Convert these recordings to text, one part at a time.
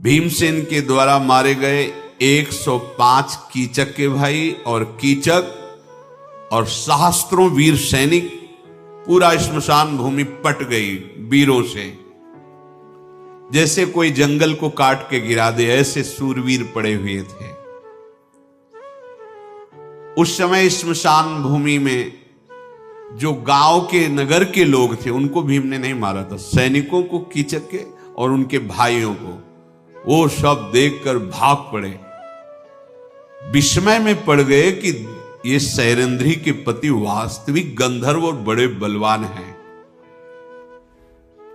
भीमसेन के द्वारा मारे गए 105 कीचक के भाई और कीचक और सहस्त्रों वीर सैनिक, पूरा श्मशान भूमि पट गई वीरों से। जैसे कोई जंगल को काट के गिरा दे, ऐसे सूरवीर पड़े हुए थे। उस समय श्मशान भूमि में जो गांव के नगर के लोग थे उनको भीम ने नहीं मारा था, सैनिकों को, कीचक के और उनके भाइयों को। वो सब देखकर भाग पड़े, विस्मय में पड़ गए कि ये सैरंध्री के पति वास्तविक गंधर्व और बड़े बलवान हैं।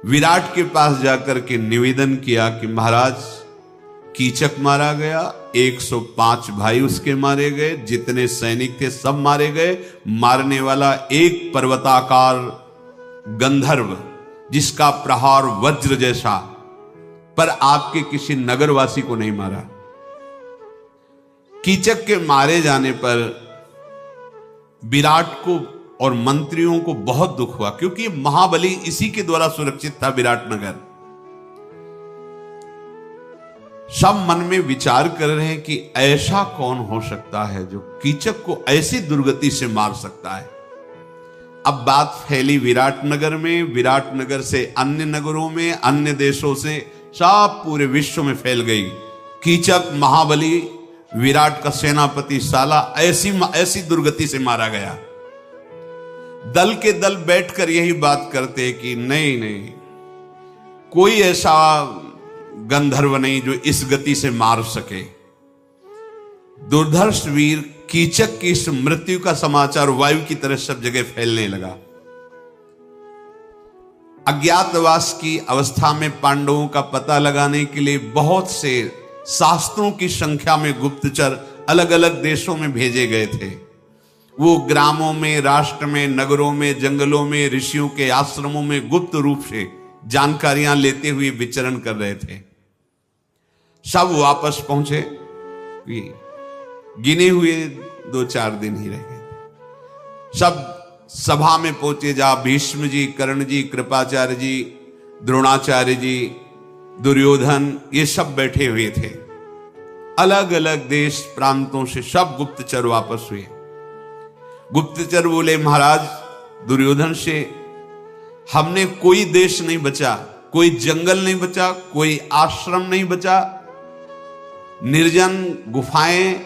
विराट के पास जाकर के निवेदन किया कि महाराज, कीचक मारा गया, 105 भाई उसके मारे गए, जितने सैनिक थे सब मारे गए। मारने वाला एक पर्वताकार गंधर्व जिसका प्रहार वज्र जैसा, पर आपके किसी नगरवासी को नहीं मारा। कीचक के मारे जाने पर विराट को और मंत्रियों को बहुत दुख हुआ, क्योंकि महाबली इसी के द्वारा सुरक्षित था विराटनगर। सब मन में विचार कर रहे हैं कि ऐसा कौन हो सकता है जो कीचक को ऐसी दुर्गति से मार सकता है। अब बात फैली विराटनगर में, विराटनगर से अन्य नगरों में, अन्य देशों से, सब पूरे विश्व में फैल गई। कीचक महाबली विराट का सेनापति साला ऐसी दुर्गति से मारा गया। दल के दल बैठकर यही बात करते कि नहीं नहीं, कोई ऐसा गंधर्व नहीं जो इस गति से मार सके। दुर्धर्ष वीर कीचक की इस मृत्यु का समाचार वायु की तरह सब जगह फैलने लगा। अज्ञातवास की अवस्था में पांडवों का पता लगाने के लिए बहुत से शास्त्रों की संख्या में गुप्तचर अलग अलग देशों में भेजे गए थे। वो ग्रामों में, राष्ट्र में, नगरों में, जंगलों में, ऋषियों के आश्रमों में गुप्त रूप से जानकारियां लेते हुए विचरण कर रहे थे। सब वापस पहुंचे, गिने हुए 2-4 दिन ही रह गए। सब सभा में पहुंचे, जहां भीष्म जी, कर्ण जी, कृपाचार्य जी, द्रोणाचार्य जी, दुर्योधन, ये सब बैठे हुए थे। अलग अलग देश प्रांतों से सब गुप्तचर वापस हुए। गुप्तचर बोले, महाराज दुर्योधन से, हमने कोई देश नहीं बचा, कोई जंगल नहीं बचा, कोई आश्रम नहीं बचा, निर्जन गुफाएं,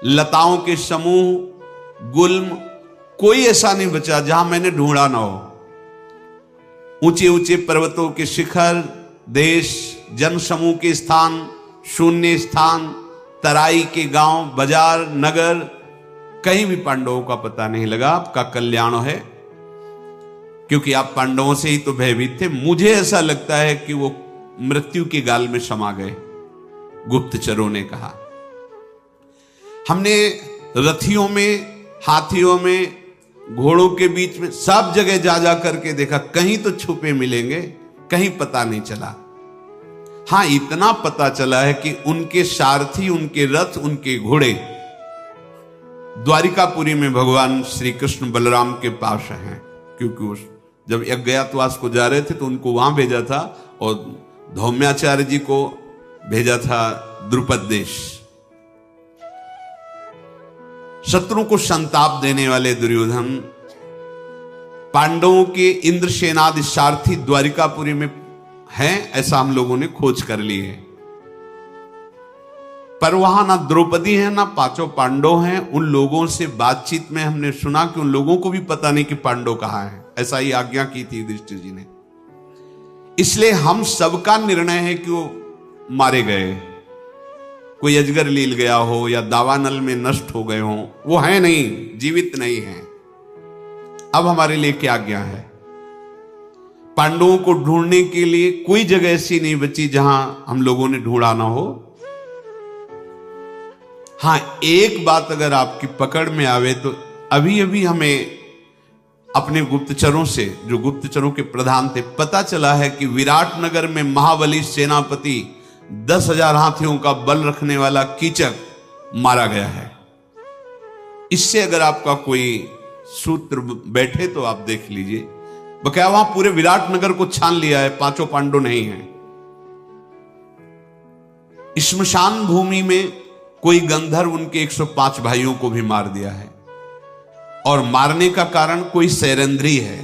लताओं के समूह, गुल्म, कोई ऐसा नहीं बचा जहां मैंने ढूंढा ना हो। ऊंचे ऊंचे पर्वतों के शिखर, देश, जन समूह के स्थान, शून्य स्थान, तराई के गांव, बाजार, नगर, कहीं भी पांडवों का पता नहीं लगा। आपका कल्याण है, क्योंकि आप पांडवों से ही तो भयभीत थे। मुझे ऐसा लगता है कि वो मृत्यु के गाल में समा गए। गुप्तचरों ने कहा, हमने रथियों में, हाथियों में, घोड़ों के बीच में सब जगह जा जा करके देखा, कहीं तो छुपे मिलेंगे, कहीं पता नहीं चला। हां, इतना पता चला है कि उनके सारथी, उनके रथ, उनके घोड़े द्वारिकापुरी में भगवान श्री कृष्ण बलराम के पास हैं, क्योंकि उस जब यज्ञातवास को जा रहे थे तो उनको वहां भेजा था, और धौम्याचार्य जी को भेजा था द्रुपद देश। शत्रु को संताप देने वाले दुर्योधन, पांडवों के इंद्रसेनादि सारथी द्वारिकापुरी में हैं, ऐसा हम लोगों ने खोज कर ली है। पर वहां ना द्रौपदी है, ना 5 पांडव हैं। उन लोगों से बातचीत में हमने सुना कि उन लोगों को भी पता नहीं कि पांडव कहां हैं। ऐसा ही आज्ञा की थी युधिष्ठिर जी ने। इसलिए हम सबका निर्णय है कि वो मारे गए, कोई अजगर लील गया हो या दावानल में नष्ट हो गए हो, वो है नहीं, जीवित नहीं है। अब हमारे लिए क्या आज्ञा है? पांडवों को ढूंढने के लिए कोई जगह ऐसी नहीं बची जहां हम लोगों ने ढूंढा ना हो। हां, एक बात अगर आपकी पकड़ में आवे तो अभी अभी हमें अपने गुप्तचरों से, जो गुप्तचरों के प्रधान थे, पता चला है कि विराटनगर में महाबली सेनापति 10,000 हाथियों का बल रखने वाला कीचक मारा गया है। इससे अगर आपका कोई सूत्र बैठे तो आप देख लीजिए। बकाया वहां पूरे विराटनगर को छान लिया है, 5 पांडव नहीं है। श्मशान भूमि में कोई गंधर्व उनके 105 भाइयों को भी मार दिया है, और मारने का कारण कोई सैरंध्री है।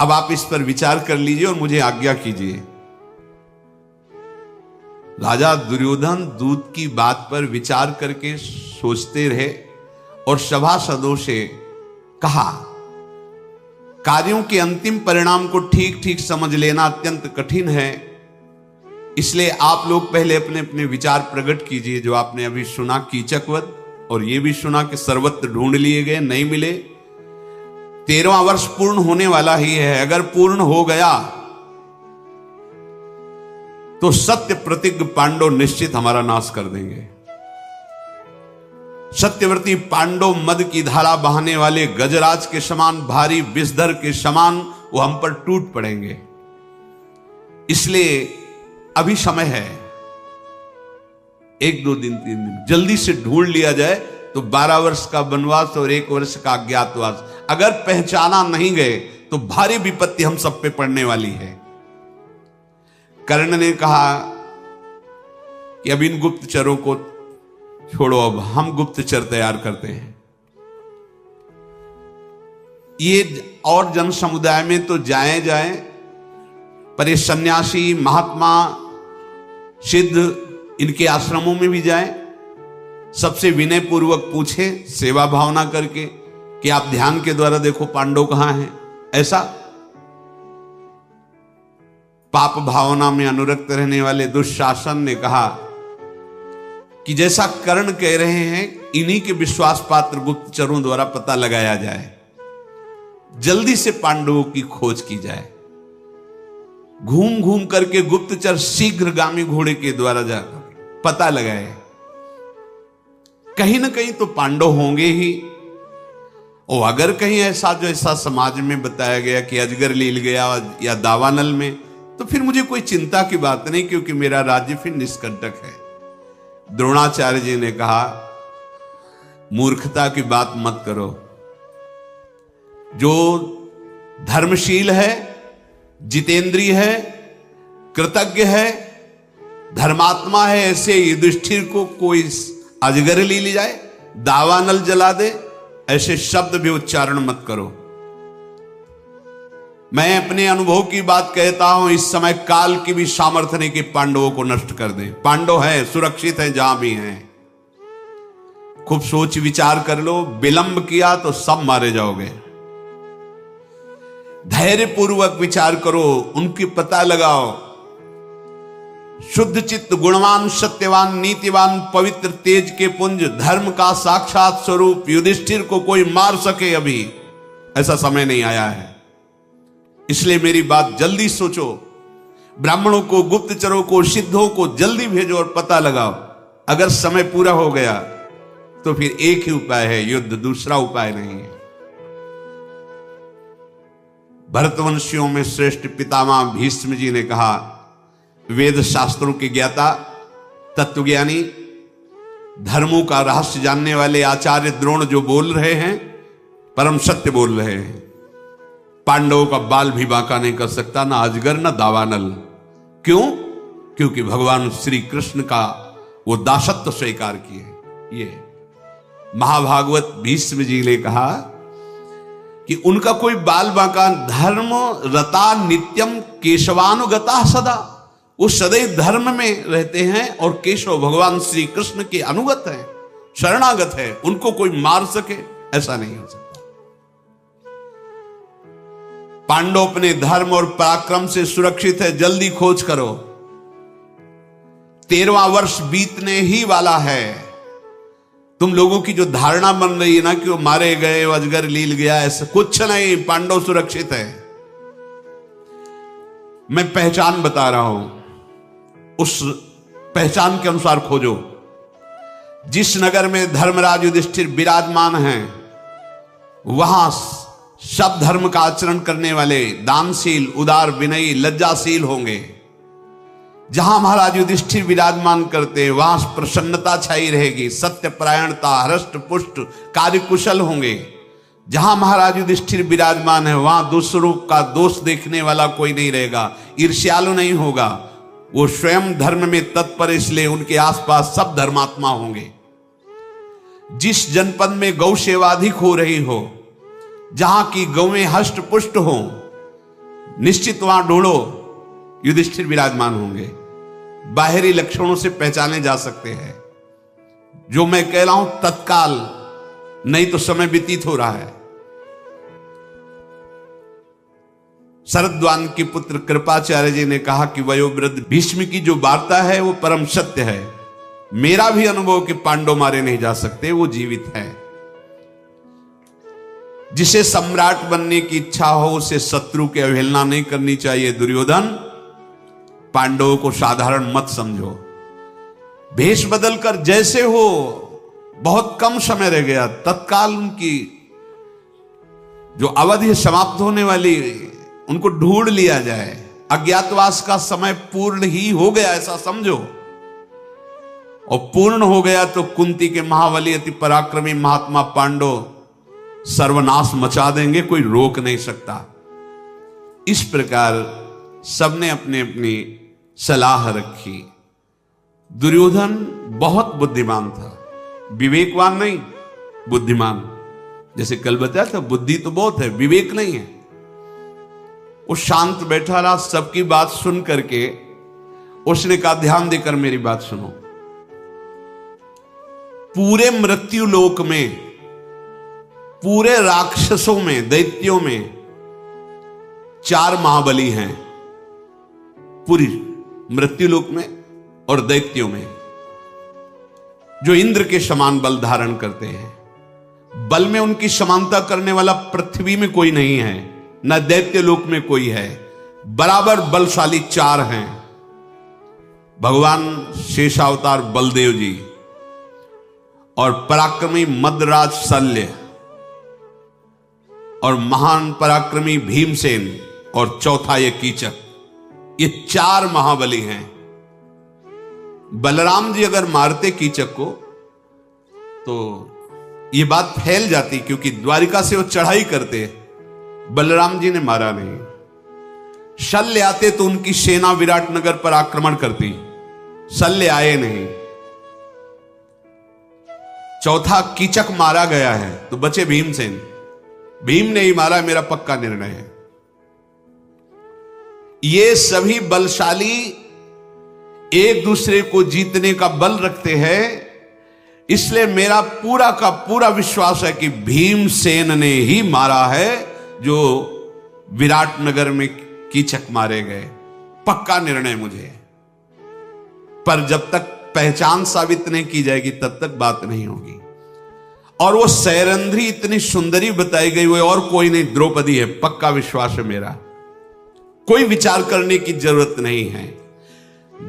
अब आप इस पर विचार कर लीजिए और मुझे आज्ञा कीजिए। राजा दुर्योधन दूत की बात पर विचार करके सोचते रहे और सभासदों से कहा, कार्यों के अंतिम परिणाम को ठीक ठीक समझ लेना अत्यंत कठिन है, इसलिए आप लोग पहले अपने अपने विचार प्रकट कीजिए। जो आपने अभी सुना कीचकवध, और यह भी सुना कि सर्वत्र ढूंढ लिए गए, नहीं मिले। 13वां वर्ष पूर्ण होने वाला ही है। अगर पूर्ण हो गया तो सत्य प्रतिज्ञ पांडव निश्चित हमारा नाश कर देंगे। सत्यव्रती पांडव मद की धारा बहाने वाले गजराज के समान, भारी विषधर के समान वो हम पर टूट पड़ेंगे। इसलिए अभी समय है, 1 2 दिन 3 दिन जल्दी से ढूंढ लिया जाए तो 12 वर्ष का वनवास और 1 वर्ष का अज्ञातवास। अगर पहचाना नहीं गए तो भारी विपत्ति हम सब पे पड़ने वाली है। कर्ण ने कहा कि अब इन गुप्तचरों को छोड़ो, अब हम गुप्तचर तैयार करते हैं। ये और जन समुदाय में तो जाए, पर ये सन्यासी, महात्मा, सिद्ध, इनके आश्रमों में भी जाए, सबसे विनय पूर्वक पूछे, सेवा भावना करके कि आप ध्यान के द्वारा देखो पांडव कहां हैं। ऐसा पाप भावना में अनुरक्त रहने वाले दुशासन ने कहा कि जैसा कर्ण कह रहे हैं, इन्हीं के विश्वास पात्र गुप्तचरों द्वारा पता लगाया जाए, जल्दी से पांडवों की खोज की जाए। घूम घूम करके गुप्तचर शीघ्रगामी घोड़े के द्वारा जाकर पता लगाए, कहीं ना कहीं तो पांडव होंगे ही। और अगर कहीं ऐसा जो ऐसा समाज में बताया गया कि अजगर लील गया या दावानल में, तो फिर मुझे कोई चिंता की बात नहीं, क्योंकि मेरा राज्य फिर निष्कंटक है। द्रोणाचार्य जी ने कहा, मूर्खता की बात मत करो। जो धर्मशील है, जितेंद्रिय है, कृतज्ञ है, धर्मात्मा है, ऐसे युधिष्ठिर को कोई अजगर ले जाए, दावानल जला दे, ऐसे शब्द भी उच्चारण मत करो। मैं अपने अनुभव की बात कहता हूं, इस समय काल की भी सामर्थ्य नहीं कि पांडवों को नष्ट कर दे। पांडव है, सुरक्षित है जहां भी हैं। खूब सोच विचार कर लो, विलंब किया तो सब मारे जाओगे। धैर्य पूर्वक विचार करो, उनकी पता लगाओ। शुद्ध चित्त, गुणवान, सत्यवान, नीतिवान, पवित्र, तेज के पुंज, धर्म का साक्षात स्वरूप युधिष्ठिर को कोई मार सके, अभी ऐसा समय नहीं आया है। इसलिए मेरी बात जल्दी सोचो। ब्राह्मणों को, गुप्तचरों को, सिद्धों को जल्दी भेजो और पता लगाओ। अगर समय पूरा हो गया तो फिर एक ही उपाय है, युद्ध, दूसरा उपाय नहीं है। भरतवंशियों में श्रेष्ठ पितामह भीष्म जी ने कहा, वेद शास्त्रों के ज्ञाता, तत्वज्ञानी, धर्मों का रहस्य जानने वाले आचार्य द्रोण जो बोल रहे हैं, परम सत्य बोल रहे हैं। पांडवों का बाल भी बांका नहीं कर सकता, ना अजगर ना दावानल। क्यों? क्योंकि भगवान श्री कृष्ण का वो दासत्व स्वीकार किए। ये महाभागवत भीष्म जी ने कहा कि उनका कोई बाल बांका, धर्म रता नित्यम केशवानुगता सदा, वो सदैव धर्म में रहते हैं और केशव भगवान श्री कृष्ण के अनुगत हैं, शरणागत है। उनको कोई मार सके ऐसा नहीं हो सकता। पांडव अपने धर्म और पराक्रम से सुरक्षित है, जल्दी खोज करो। 13वां वर्ष बीतने ही वाला है। तुम लोगों की जो धारणा बन रही है ना कि वो मारे गए, अजगर लील गया, ऐसा कुछ नहीं। पांडव सुरक्षित है। मैं पहचान बता रहा हूं, उस पहचान के अनुसार खोजो। जिस नगर में धर्मराज युधिष्ठिर विराजमान हैं, वहां सब धर्म का आचरण करने वाले दानशील, उदार, विनयी, लज्जाशील होंगे। जहां महाराज युधिष्ठिर विराजमान करते हैं वहां प्रसन्नता छाई रहेगी, सत्यपरायणता, हृष्ट पुष्ट, कार्यकुशल होंगे। जहां महाराज युधिष्ठिर विराजमान है वहां दूसरों का दोष देखने वाला कोई नहीं रहेगा, ईर्ष्यालु नहीं होगा। वो स्वयं धर्म में तत्पर, इसलिए उनके आसपास सब धर्मात्मा होंगे। जिस जनपद में गौ सेवा अधिक हो रही हो, जहां की गौएं हष्ट पुष्ट हो, निश्चित वहां ढूंढो युधिष्ठिर विराजमान होंगे। बाहरी लक्षणों से पहचाने जा सकते हैं। जो मैं कह रहा हूं तत्काल नहीं तो समय व्यतीत हो रहा है। शरद्वान के पुत्र कृपाचार्य जी ने कहा कि वयोवृद्ध भीष्म की जो वार्ता है वो परम सत्य है। मेरा भी अनुभव कि पांडव मारे नहीं जा सकते, वो जीवित है। जिसे सम्राट बनने की इच्छा हो उसे शत्रु की अवहेलना नहीं करनी चाहिए। दुर्योधन, पांडवों को साधारण मत समझो। भेष बदलकर जैसे हो, बहुत कम समय रह गया, तत्काल उनकी जो अवधि समाप्त होने वाली, उनको ढूंढ लिया जाए। अज्ञातवास का समय पूर्ण ही हो गया ऐसा समझो, और पूर्ण हो गया तो कुंती के महाबली अति पराक्रमी महात्मा पांडव सर्वनाश मचा देंगे, कोई रोक नहीं सकता। इस प्रकार सबने अपनी अपनी सलाह रखी। दुर्योधन बहुत बुद्धिमान था, विवेकवान नहीं, बुद्धिमान। जैसे कल बताया था, बुद्धि तो बहुत है, विवेक नहीं है। वो शांत बैठा रहा, सबकी बात सुन करके उसने कहा ध्यान देकर मेरी बात सुनो। पूरे मृत्यु लोक में, पूरे राक्षसों में, दैत्यों में 4 महाबली हैं। पूरी मृत्यु लोक में और दैत्यों में, जो इंद्र के समान बल धारण करते हैं। बल में उनकी समानता करने वाला पृथ्वी में कोई नहीं है, न दैत्य लोक में कोई है। बराबर बलशाली 4 हैं। भगवान शेषावतार बलदेव जी, और पराक्रमी मद्राज शल्य, और महान पराक्रमी भीमसेन, और चौथा ये कीचक। ये 4 महाबली हैं। बलराम जी अगर मारते कीचक को तो ये बात फैल जाती, क्योंकि द्वारिका से वो चढ़ाई करते। बलराम जी ने मारा नहीं। शल्य आते तो उनकी सेना विराटनगर पर आक्रमण करती, शल्य आए नहीं। चौथा कीचक मारा गया है तो बचे भीमसेन। भीम ने ही मारा, मेरा पक्का निर्णय है। ये सभी बलशाली एक दूसरे को जीतने का बल रखते हैं, इसलिए मेरा पूरा का पूरा विश्वास है कि भीमसेन ने ही मारा है जो विराटनगर में कीचक मारे गए। पक्का निर्णय मुझे। पर जब तक पहचान साबित नहीं की जाएगी तब तक बात नहीं होगी। और वो सैरंध्री इतनी सुंदरी बताई गई, वो और कोई नहीं, द्रौपदी है। पक्का विश्वास है मेरा, कोई विचार करने की जरूरत नहीं है।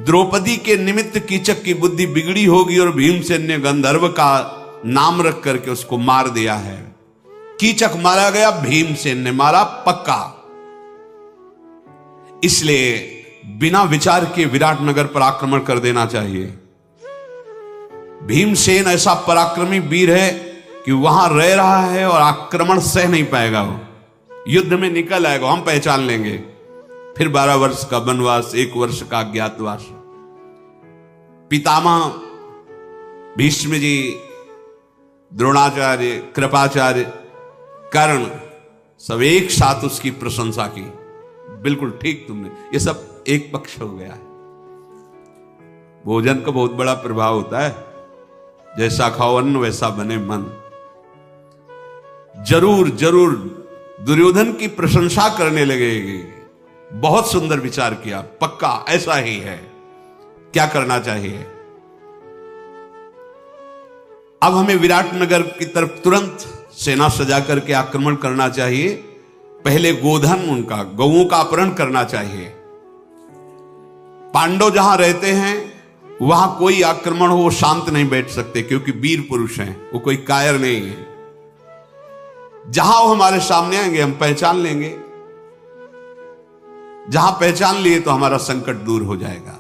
द्रौपदी के निमित्त कीचक की बुद्धि बिगड़ी होगी, और भीमसेन ने गंधर्व का नाम रख करके उसको मार दिया है। कीचक मारा गया, भीमसेन ने मारा, पक्का। इसलिए बिना विचार के विराटनगर पर आक्रमण कर देना चाहिए। भीमसेन ऐसा पराक्रमी वीर है कि वहां रह रहा है और आक्रमण सह नहीं पाएगा। वो युद्ध में निकल आएगा, हम पहचान लेंगे। फिर 12 वर्ष का वनवास, 1 वर्ष का अज्ञातवास। पितामह भीष्म जी, द्रोणाचार्य, कृपाचार्य, कर्ण, सब एक साथ उसकी प्रशंसा की। बिल्कुल ठीक तुमने, ये सब एक पक्ष हो गया है। भोजन का बहुत बड़ा प्रभाव होता है। जैसा खाओ अन्न वैसा बने मन। जरूर जरूर दुर्योधन की प्रशंसा करने लगेगी। बहुत सुंदर विचार किया, पक्का ऐसा ही है। क्या करना चाहिए? अब हमें विराटनगर की तरफ तुरंत सेना सजा करके आक्रमण करना चाहिए। पहले गोधन, उनका गौओं का अपहरण करना चाहिए। पांडव जहां रहते हैं वहां कोई आक्रमण हो, वो शांत नहीं बैठ सकते, क्योंकि वीर पुरुष हैं, वो कोई कायर नहीं है। जहां वो हमारे सामने आएंगे हम पहचान लेंगे। जहां पहचान लिए तो हमारा संकट दूर हो जाएगा।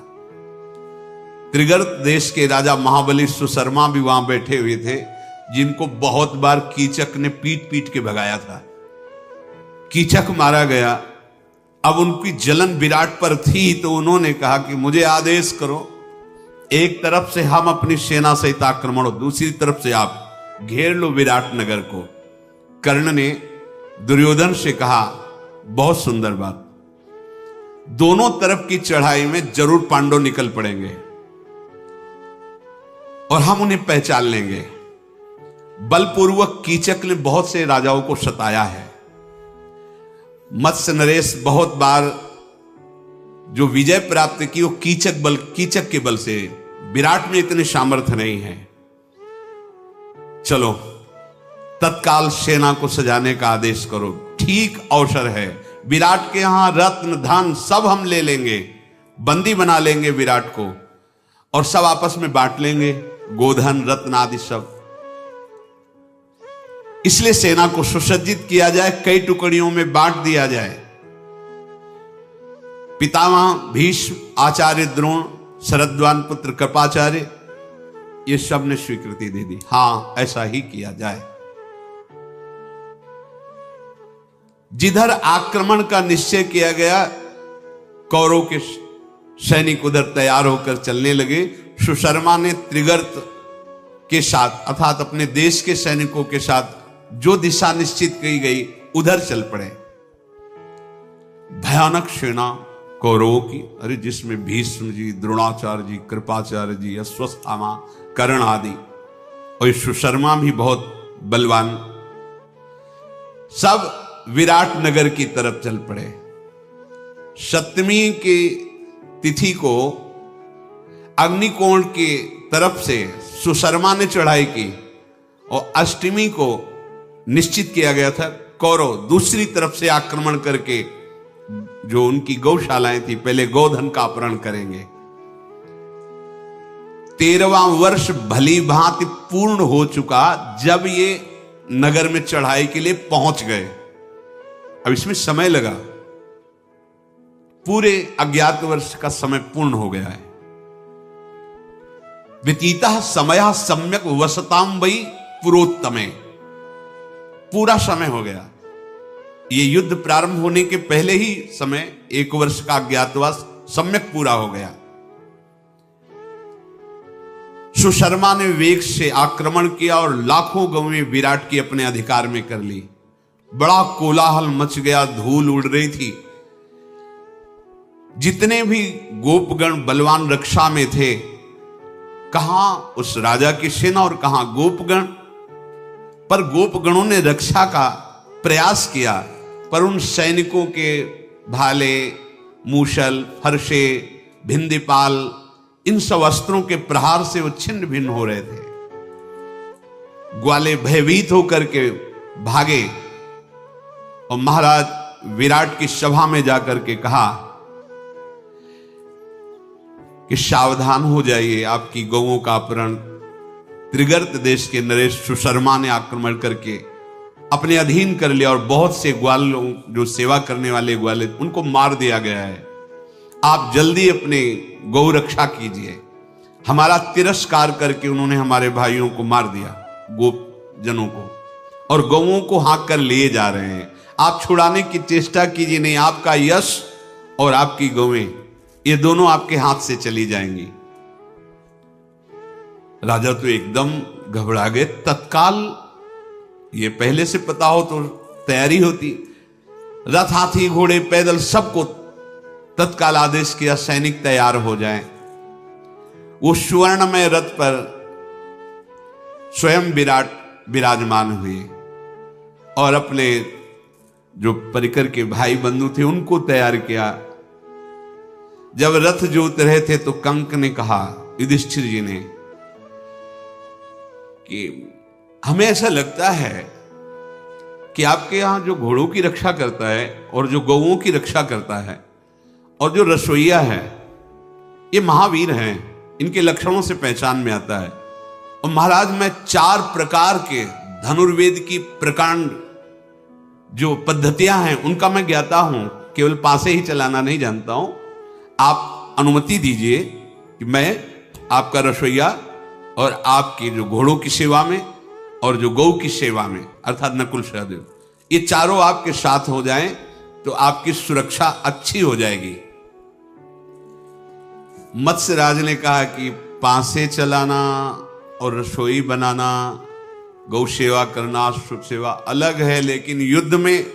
त्रिगर्त देश के राजा महाबली सुशर्मा भी वहां बैठे हुए थे, जिनको बहुत बार कीचक ने पीट पीट के भगाया था। कीचक मारा गया, अब उनकी जलन विराट पर थी, तो उन्होंने कहा कि मुझे आदेश करो, एक तरफ से हम अपनी सेना सहित आक्रमण, दूसरी तरफ से आप घेर लो विराट नगर को। कर्ण ने दुर्योधन से कहा, बहुत सुंदर बात, दोनों तरफ की चढ़ाई में जरूर पांडव निकल पड़ेंगे और हम उन्हें पहचान लेंगे। बलपूर्वक कीचक ने बहुत से राजाओं को सताया है। मत्स्य नरेश बहुत बार जो विजय प्राप्त की वो कीचक के बल से, विराट में इतने सामर्थ्य नहीं है। चलो तत्काल सेना को सजाने का आदेश करो, ठीक अवसर है। विराट के यहां रत्न धन सब हम ले लेंगे, बंदी बना लेंगे विराट को और सब आपस में बांट लेंगे, गोधन रत्न आदि सब। इसलिए सेना को सुसज्जित किया जाए, कई टुकड़ियों में बांट दिया जाए। पितामह भीष्म, आचार्य द्रोण, शरद्वान पुत्र कृपाचार्य, ये सब ने स्वीकृति दे दी, हां ऐसा ही किया जाए। जिधर आक्रमण का निश्चय किया गया, कौरव के सैनिक उधर तैयार होकर चलने लगे। सुशर्मा ने त्रिगर्त के साथ अर्थात अपने देश के सैनिकों के साथ जो दिशा निश्चित की गई उधर चल पड़े। भयानक सेना कौरवों की, अरे जिसमें भीष्म जी, द्रोणाचार्य जी, कृपाचार्य जी, अश्वत्थामा, कर्ण आदि, और सुशर्मा भी बहुत बलवान, सब विराट नगर की तरफ चल पड़े। सप्तमी की तिथि को अग्निकोण की तरफ से सुशर्मा ने चढ़ाई की और अष्टमी को निश्चित किया गया था कौरव दूसरी तरफ से आक्रमण करके जो उनकी गौशालाएं थी, पहले गोधन का अपहरण करेंगे। 13वां वर्ष भली भांति पूर्ण हो चुका जब ये नगर में चढ़ाई के लिए पहुंच गए। अब इसमें समय लगा, पूरे अज्ञात वर्ष का समय पूर्ण हो गया है। व्यतीतः समयः सम्यक वसताम वै पुरोत्तमे, पूरा समय हो गया। ये युद्ध प्रारंभ होने के पहले ही समय, 1 वर्ष का अज्ञातवास सम्यक पूरा हो गया। सुशर्मा ने वेग से आक्रमण किया और लाखों गवें विराट की अपने अधिकार में कर ली। बड़ा कोलाहल मच गया, धूल उड़ रही थी। जितने भी गोपगण बलवान रक्षा में थे, कहां उस राजा की सेना और कहां गोपगण, पर गोपगणों ने रक्षा का प्रयास किया, पर उन सैनिकों के भाले, मूसल, फरसे, भिंदीपाल, इन सब अस्त्रों के प्रहार से वो छिन्न भिन्न हो रहे थे। ग्वाले भयभीत होकर के भागे और महाराज विराट की सभा में जाकर के कहा कि सावधान हो जाइए, आपकी गौओं का अपहरण त्रिगर्त देश के नरेश सुशर्मा ने आक्रमण करके अपने अधीन कर लिया और बहुत से ग्वालों, जो सेवा करने वाले ग्वाले, उनको मार दिया गया है। आप जल्दी अपने गौ रक्षा कीजिए। हमारा तिरस्कार करके उन्होंने हमारे भाइयों को मार दिया, गोप जनों को, और गौओं को हाँक कर लिए जा रहे हैं। आप छुड़ाने की चेष्टा कीजिए, नहीं आपका यश और आपकी गौएं ये दोनों आपके हाथ से चली जाएंगी। राजा तो एकदम घबरा गए। तत्काल, ये पहले से पता हो तो तैयारी होती, रथ, हाथी, घोड़े, पैदल सबको तत्काल आदेश किया सैनिक तैयार हो जाएं। वो सुवर्णमय रथ पर स्वयं विराट विराजमान हुए और अपने जो परिकर के भाई बंधु थे उनको तैयार किया। जब रथ जोत रहे थे तो कंक ने कहा युधिष्ठिर जी ने कि हमें ऐसा लगता है कि आपके यहां जो घोड़ों की रक्षा करता है और जो गौओं की रक्षा करता है और जो रसोइया है, ये महावीर हैं, इनके लक्षणों से पहचान में आता है। और महाराज, मैं 4 प्रकार के धनुर्वेद की प्रकांड जो पद्धतियां हैं उनका मैं ज्ञाता हूं, केवल पासे ही चलाना नहीं जानता हूं। आप अनुमति दीजिए कि मैं आपका रसोइया और आपकी जो घोड़ों की सेवा में और जो गौ की सेवा में, अर्थात नकुल सहदेव, ये चारों आपके साथ हो जाएं तो आपकी सुरक्षा अच्छी हो जाएगी। मत्स्य राज ने कहा कि पांसे चलाना और रसोई बनाना, गौ सेवा करना, शुभ सेवा अलग है, लेकिन युद्ध में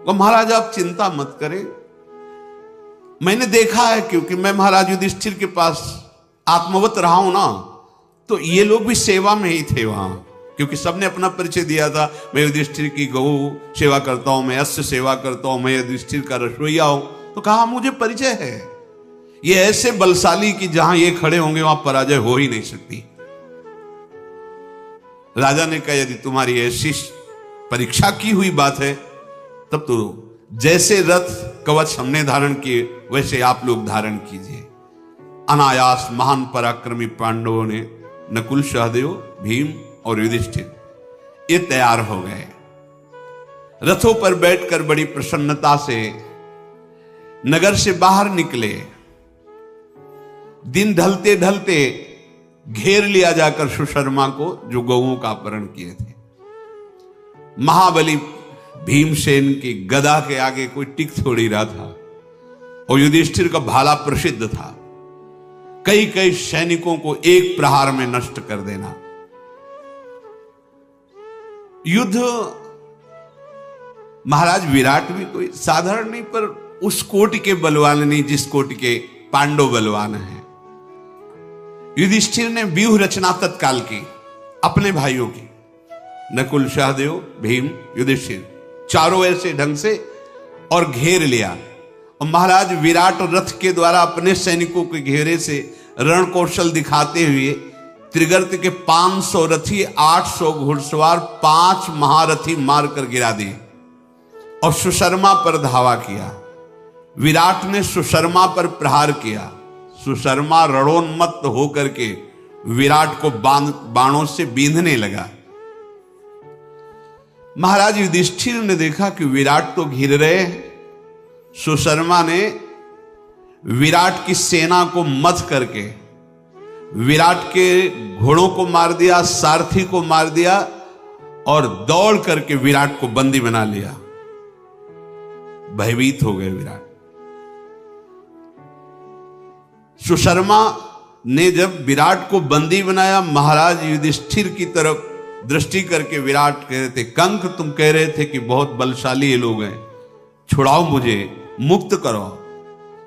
वो महाराज आप चिंता मत करें। मैंने देखा है, क्योंकि मैं महाराज युधिष्ठिर के पास आत्मवत रहा हूं ना, तो ये लोग भी सेवा में ही थे वहां, क्योंकि सबने अपना परिचय दिया था। मैं युधिष्ठिर की गौ सेवा करता हूं, मैं अश्व सेवा करता हूं, मैं युधिष्ठिर का रसोईया हूं। तो कहा मुझे परिचय है। ये ऐसे बलशाली कि जहां ये खड़े होंगे वहां पराजय हो ही नहीं सकती। राजा ने कहा यदि तुम्हारी ऐसी परीक्षा की हुई बात है, तब तो जैसे रथ कवच हमने धारण किए वैसे आप लोग धारण कीजिए। अनायास महान पराक्रमी पांडवों ने नकुल, सहदेव, भीम और युधिष्ठिर ये तैयार हो गए। रथों पर बैठकर बड़ी प्रसन्नता से नगर से बाहर निकले। दिन ढलते ढलते घेर लिया जाकर सुशर्मा को, जो गौओं का अपहरण किए थे। महाबली भीमसेन की गदा के आगे कोई टिक थोड़ी रहा था, और युधिष्ठिर का भाला प्रसिद्ध था, कई कई सैनिकों को एक प्रहार में नष्ट कर देना। युद्ध महाराज विराट भी कोई साधारण नहीं, पर उस कोटि के बलवान नहीं जिस कोटि के पांडव बलवान हैं। युधिष्ठिर ने व्यूह रचना तत्काल की अपने भाइयों की, नकुल, सहदेव, भीम, युधिष्ठिर, चारों ऐसे ढंग से, और घेर लिया। और महाराज विराट रथ के द्वारा अपने सैनिकों के घेरे से रण कौशल दिखाते हुए त्रिगर्त के 500 रथी, 800 घुड़सवार, 5 महारथी मारकर गिरा दिए और सुशर्मा पर धावा किया। विराट ने सुशर्मा पर प्रहार किया। सुशर्मा रणोन्मत्त होकर के विराट को बाणों से बींधने लगा। महाराज युधिष्ठिर ने देखा कि विराट तो घिर रहे हैं। सुशर्मा ने विराट की सेना को मथ करके विराट के घोड़ों को मार दिया, सारथी को मार दिया, और दौड़ करके विराट को बंदी बना लिया। भयभीत हो गए विराट। सुशर्मा ने जब विराट को बंदी बनाया, महाराज युधिष्ठिर की तरफ दृष्टि करके विराट कह रहे थे, कंक तुम कह रहे थे कि बहुत बलशाली ये लोग हैं, छुड़ाओ मुझे, मुक्त करो।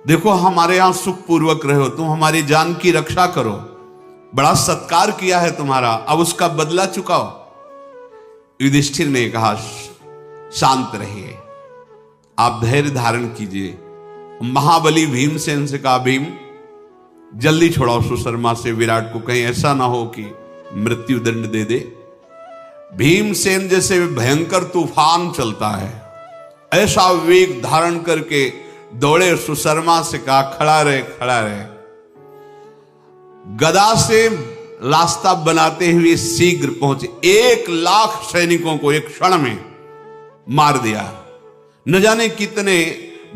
देखो हमारे यहां सुखपूर्वक रहे हो, तुम हमारी जान की रक्षा करो, बड़ा सत्कार किया है तुम्हारा, अब उसका बदला चुकाओ। युधिष्ठिर ने कहा शांत रहिए, आप धैर्य धारण कीजिए। महाबली भीमसेन से कहा, भीम जल्दी छुड़ाओ सुशर्मा से विराट को, कहीं ऐसा ना हो कि मृत्यु दंड दे दे। भीमसेन जैसे भयंकर तूफान चलता है, ऐसा वेग धारण करके दौड़े। सुशर्मा से कहा खड़ा रहे, खड़ा रहे। गदा से रास्ता बनाते हुए शीघ्र पहुंचे। 1,00,000 सैनिकों को एक क्षण में मार दिया। न जाने कितने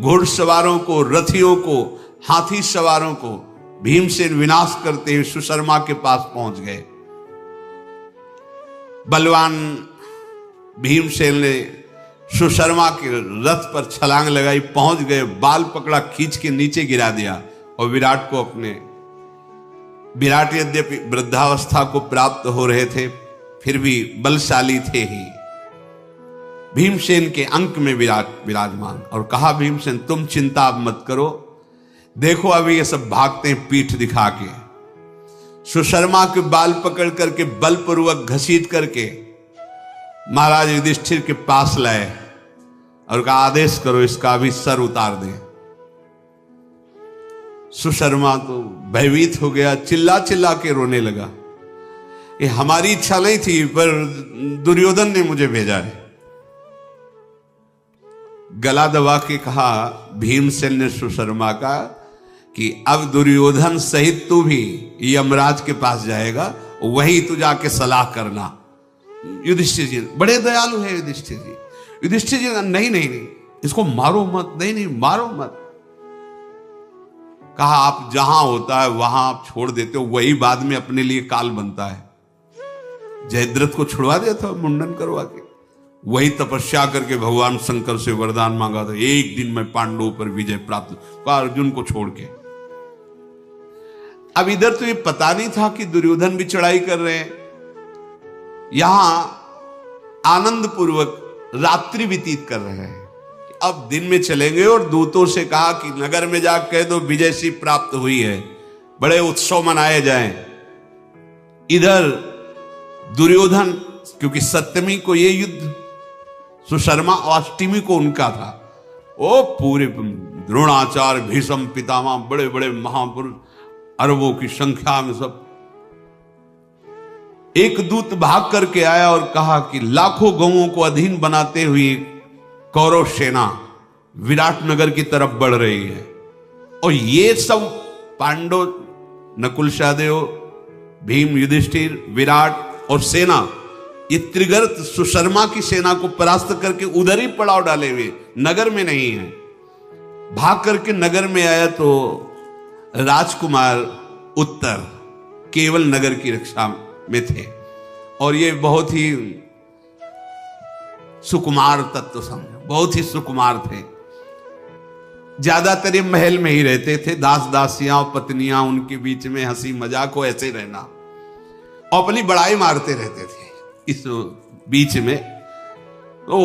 घुड़सवारों को, रथियों को, हाथी सवारों को भीमसेन विनाश करते हुए सुशर्मा के पास पहुंच गए। बलवान भीमसेन ने सुशर्मा के रथ पर छलांग लगाई, पहुंच गए, बाल पकड़ा, खींच के नीचे गिरा दिया। और विराट को अपने, विराट यद्यपि वृद्धावस्था को प्राप्त हो रहे थे, फिर भी बलशाली थे ही। भीमसेन के अंक में विराट विराजमान, और कहा भीमसेन तुम चिंता मत करो, देखो अभी ये सब भागते हैं पीठ दिखा के। सुशर्मा के बाल पकड़ करके बलपूर्वक घसीट करके महाराज युधिष्ठिर के पास लाए और कहा आदेश करो इसका अभी सर उतार दें। सुशर्मा तो भयभीत हो गया, चिल्ला चिल्ला के रोने लगा, ये हमारी इच्छा नहीं थी, पर दुर्योधन ने मुझे भेजा है। गला दबा के कहा भीमसेन ने सुशर्मा का कि अब दुर्योधन सहित तू भी यमराज के पास जाएगा, वहीं तू जाके सलाह करना। युधिष्ठिर जी बड़े दयालु है। युधिष्ठिर जी नहीं नहीं नहीं, इसको मारो मत, नहीं नहीं मारो मत। कहा आप जहां होता है वहां आप छोड़ देते हो, वही बाद में अपने लिए काल बनता है। जयद्रथ को छुड़वा दिया था मुंडन करवा के, वही तपस्या करके भगवान शंकर से वरदान मांगा था, एक दिन में पांडवों पर विजय प्राप्त, अर्जुन को छोड़ के। अब इधर तो ये पता नहीं था कि दुर्योधन भी चढ़ाई कर रहे हैं, यहां आनंद पूर्वक रात्रि व्यतीत कर रहे हैं। अब दिन में चलेंगे और दूतों से कहा कि नगर में जाकर कह दो विजय सी प्राप्त हुई है, बड़े उत्सव मनाए जाएं। इधर दुर्योधन, क्योंकि सप्तमी को ये युद्ध सुशर्मा और अष्टमी को उनका था, ओ पूरे द्रोणाचार्य, भीष्म पितामह, बड़े बड़े महापुरुष, अरबों की संख्या में सब। एक दूत भाग करके आया और कहा कि लाखों गौओं को अधीन बनाते हुए कौरव सेना विराट नगर की तरफ बढ़ रही है, और ये सब पांडव, नकुल सहदेव, भीम, युधिष्ठिर, विराट और सेना, ये त्रिगर्त सुशर्मा की सेना को परास्त करके उधर ही पड़ाव डाले हुए, नगर में नहीं है। भाग करके नगर में आया तो राजकुमार उत्तर केवल नगर की रक्षा में थे, और ये बहुत ही सुकुमार तत्व समझो, बहुत ही सुकुमार थे। ज्यादातर ये महल में ही रहते थे, दास दासियां और पत्नियां उनके बीच में हंसी मजाक हो, ऐसे रहना, और अपनी बड़ाई मारते रहते थे। इस बीच में तो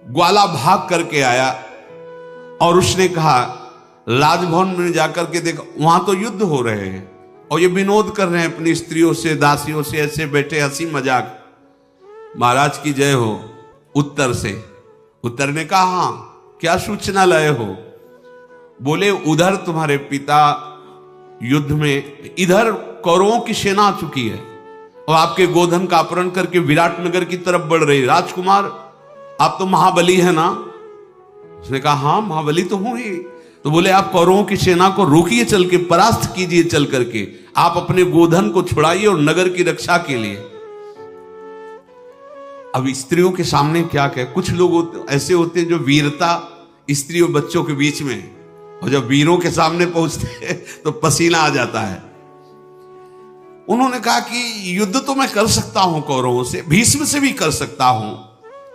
ग्वाला भाग करके आया और उसने कहा, राजभवन में जाकर के देखा, वहां तो युद्ध हो रहे हैं और ये विनोद कर रहे हैं अपनी स्त्रियों से, दासियों से, ऐसे बैठे हंसी मजाक। महाराज की जय हो। उत्तर से, उत्तर ने कहा, हाँ क्या सूचना लाए हो? बोले, उधर तुम्हारे पिता युद्ध में, इधर कौरवों की सेना आ चुकी है और आपके गोधन का अपहरण करके विराट नगर की तरफ बढ़ रही। राजकुमार, आप तो महाबली है ना? उसने कहा, हाँ महाबली तो हूं ही। तो बोले, आप कौरवों की सेना को रोकिए, चल के परास्त कीजिए, चल करके आप अपने गोधन को छुड़ाइए और नगर की रक्षा के लिए। अब स्त्रियों के सामने क्या कहे? कुछ लोग ऐसे होते हैं जो वीरता स्त्री और बच्चों के बीच में, और जब वीरों के सामने पहुंचते हैं तो पसीना आ जाता है। उन्होंने कहा कि युद्ध तो मैं कर सकता हूं कौरवों से, भीष्म से भी कर सकता हूं,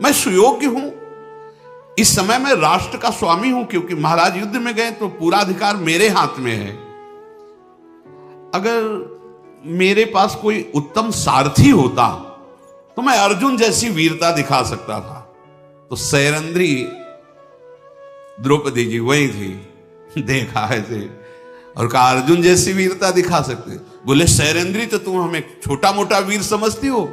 मैं सुयोग्य हूं। इस समय मैं राष्ट्र का स्वामी हूं, क्योंकि महाराज युद्ध में गए तो पूरा अधिकार मेरे हाथ में है। अगर मेरे पास कोई उत्तम सारथी होता तो मैं अर्जुन जैसी वीरता दिखा सकता था। तो सैरंध्री द्रौपदी जी वही थी, देखा ऐसे और कहा, अर्जुन जैसी वीरता दिखा सकते? बोले, सैरंध्री तो तुम हमें छोटा मोटा वीर समझती हो?